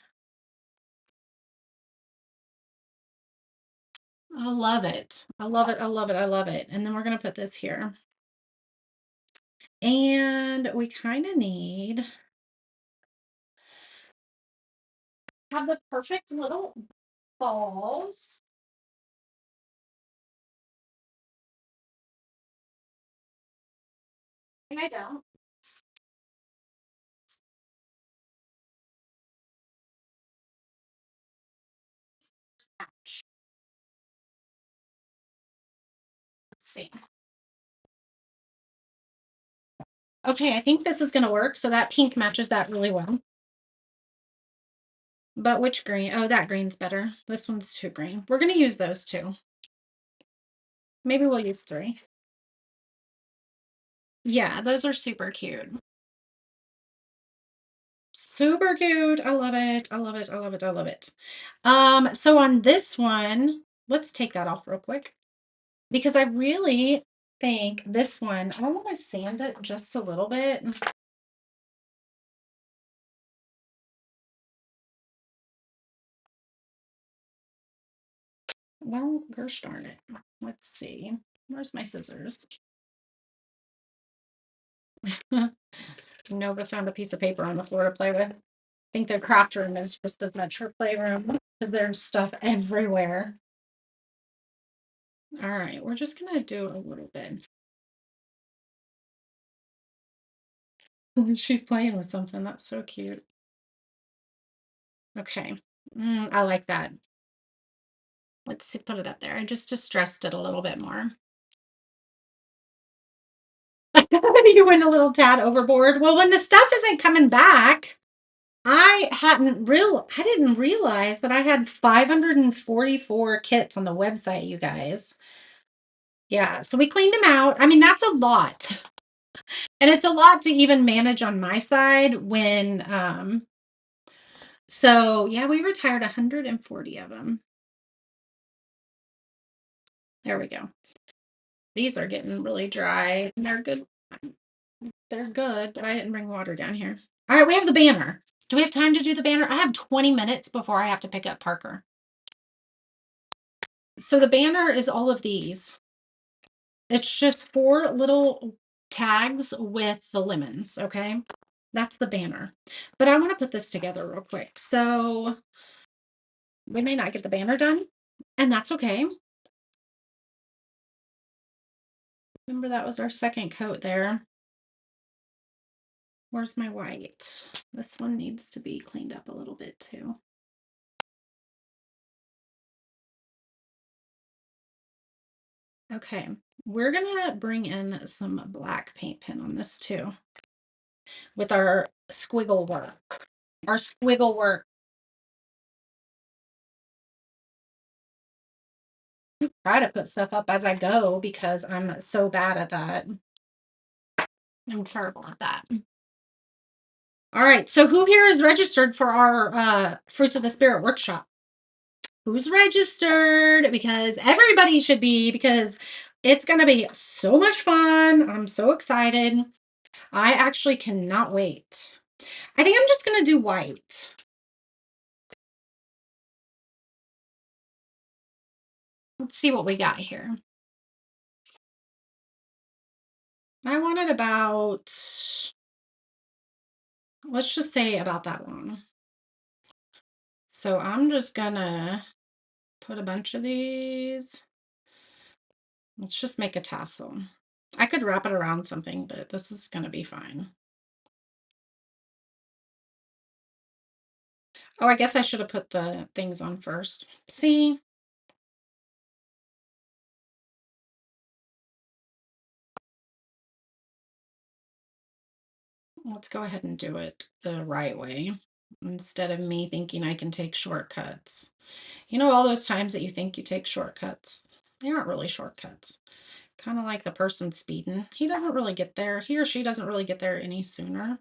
I love it. I love it. I love it. I love it. And then we're going to put this here. And we kind of need have the perfect little balls. And I don't. Let's see. Okay, I think this is going to work. So that pink matches that really well. But which green? Oh, that green's better. This one's too green. We're gonna use those two. Maybe we'll use three. Yeah, those are super cute. Super cute. I love it. I love it. I love it. I love it. So on this one, let's take that off real quick because I really think this one, I want to sand it just a little bit. Well, gosh darn it. Let's see. Where's my scissors? Nova found a piece of paper on the floor to play with. I think the craft room is just as much her playroom because there's stuff everywhere. All right, we're just gonna do a little bit. She's playing with something. That's so cute. Okay. I like that. Let's see, put it up there. I just distressed it a little bit more. You went a little tad overboard. Well, when the stuff isn't coming back, I didn't realize that I had 544 kits on the website, you guys. Yeah, so we cleaned them out. I mean, that's a lot. And it's a lot to even manage on my side when so yeah, we retired 140 of them. There we go. These are getting really dry. And they're good. They're good, but I didn't bring water down here. All right, we have the banner. Do we have time to do the banner? I have 20 minutes before I have to pick up Parker. So the banner is all of these. It's just 4 little tags with the lemons, okay? That's the banner. But I want to put this together real quick. So we may not get the banner done, and that's okay. Remember that was our second coat there. Where's my white? This one needs to be cleaned up a little bit too. Okay, we're gonna bring in some black paint pen on this too with our squiggle work. Our squiggle work. Try to put stuff up as I go because I'm so bad at that. I'm terrible at that. All right, so who here is registered for our Fruits of the Spirit workshop? Who's registered? Because everybody should be, because it's going to be so much fun. I'm so excited. I actually cannot wait. I think I'm just going to do white. Let's see what we got here. I wanted about, let's just say about that long. So I'm just going to put a bunch of these. Let's just make a tassel. I could wrap it around something, but this is going to be fine. Oh, I guess I should have put the things on first. See? Let's go ahead and do it the right way instead of me thinking I can take shortcuts. You know, all those times that you think you take shortcuts, they aren't really shortcuts. Kind of like the person speeding. He doesn't really get there. He or she doesn't really get there any sooner.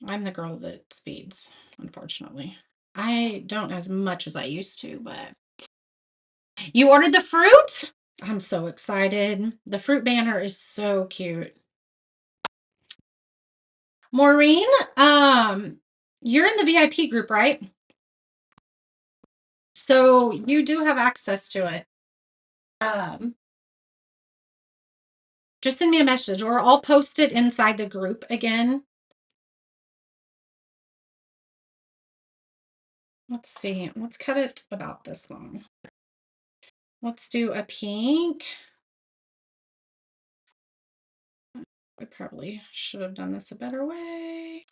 I'm the girl that speeds, unfortunately. I don't as much as I used to, but you ordered the fruit? I'm so excited. The fruit banner is so cute. Maureen, you're in the VIP group, right? So you do have access to it. Um, just send me a message or I'll post it inside the group again. Let's see. Let's cut it about this long. Let's do a pink. We probably should have done this a better way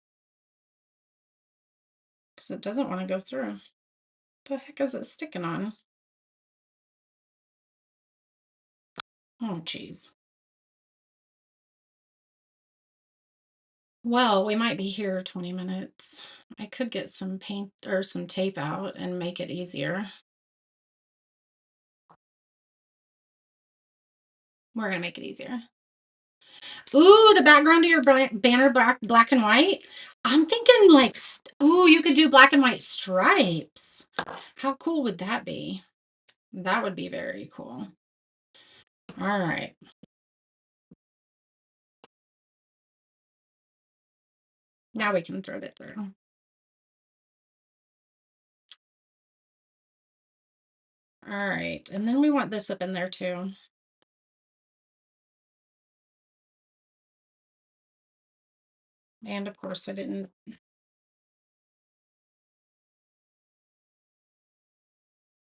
because it doesn't want to go through. The heck is it sticking on? Oh, geez. Well, we might be here 20 minutes. I could get some paint or some tape out and make it easier. We're gonna make it easier. Ooh, the background of your banner black and white. I'm thinking like, ooh, you could do black and white stripes. How cool would that be? That would be very cool. All right. Now we can thread it through. All right. And then we want this up in there too. And of course, I didn't.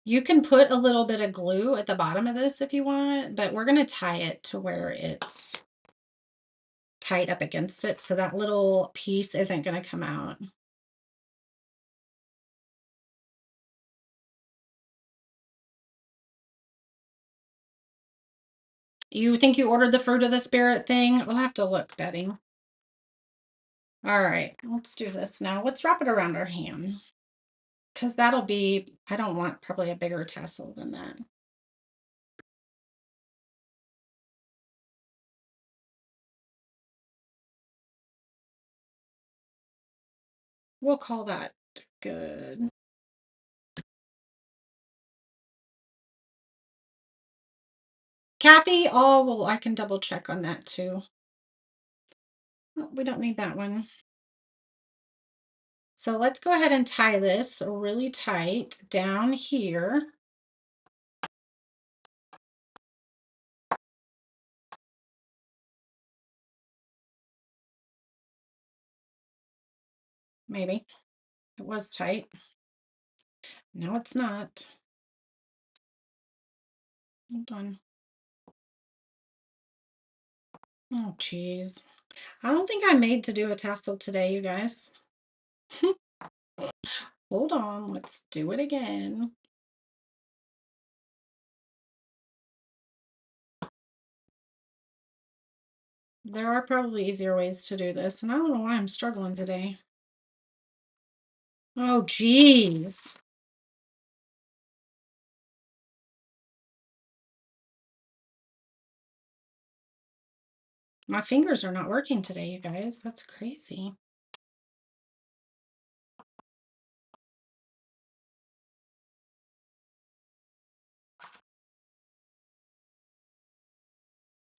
You can put a little bit of glue at the bottom of this if you want, but we're going to tie it to where it's tight up against it so that little piece isn't going to come out. You think you ordered the fruit of the spirit thing? We'll have to look, Betty. All right, let's do this now. Let's wrap it around our hand because that'll be, I don't want probably a bigger tassel than that. We'll call that good. Kathy, oh, well, I can double check on that too. Oh, we don't need that one. So let's go ahead and tie this really tight down here. Maybe it was tight. No, it's not. Hold on. Oh, geez. I don't think I'm made to do a tassel today, you guys. Hold on. Let's do it again. There are probably easier ways to do this, and I don't know why I'm struggling today. Oh, geez. My fingers are not working today, you guys. That's crazy.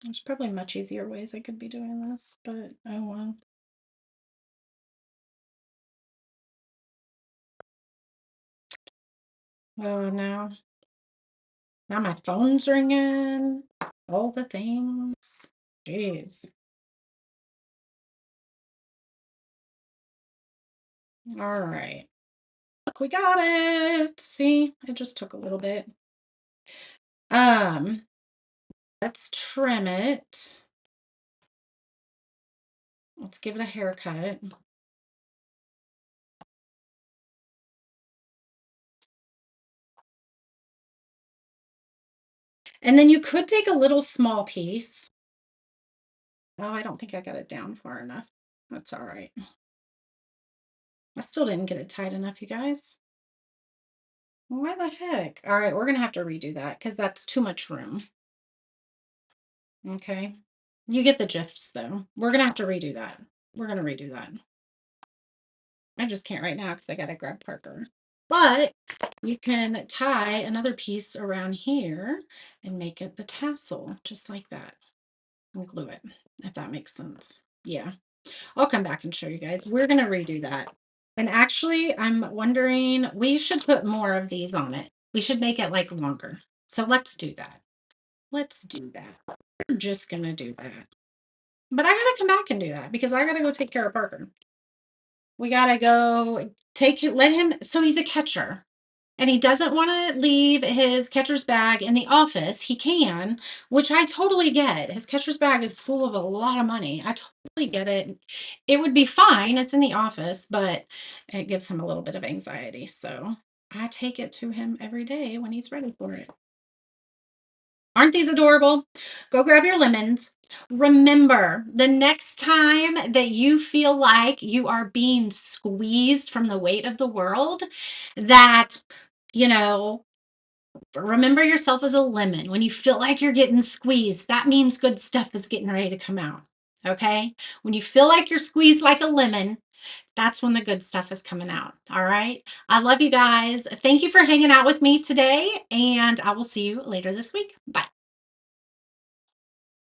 There's probably much easier ways I could be doing this, but oh well. Oh no. Now my phone's ringing. All the things. Jeez. All right. Look, we got it. See, it just took a little bit. Um, let's trim it. Let's give it a haircut. And then you could take a little small piece. Oh, I don't think I got it down far enough. That's all right. I still didn't get it tight enough, you guys. Why the heck? All right, we're gonna have to redo that because that's too much room. Okay. You get the gifs though. We're gonna have to redo that. We're gonna redo that. I just can't right now because I gotta grab Parker. But you can tie another piece around here and make it the tassel, just like that. And glue it, if that makes sense. Yeah. I'll come back and show you guys. We're gonna redo that. And actually, I'm wondering, we should put more of these on it. We should make it like longer. So let's do that. Let's do that. We're just gonna do that. But I gotta come back and do that because I gotta go take care of Parker. We gotta go let him, so he's a catcher and he doesn't want to leave his catcher's bag in the office. He can, which I totally get. His catcher's bag is full of a lot of money. I totally get it. It would be fine. It's in the office, but it gives him a little bit of anxiety. So I take it to him every day when he's ready for it. Aren't these adorable? Go grab your lemons. Remember, the next time that you feel like you are being squeezed from the weight of the world, that, you know, remember yourself as a lemon. When you feel like you're getting squeezed, that means good stuff is getting ready to come out. Okay. When you feel like you're squeezed like a lemon, that's when the good stuff is coming out. All right. I love you guys. Thank you for hanging out with me today, and I will see you later this week. Bye.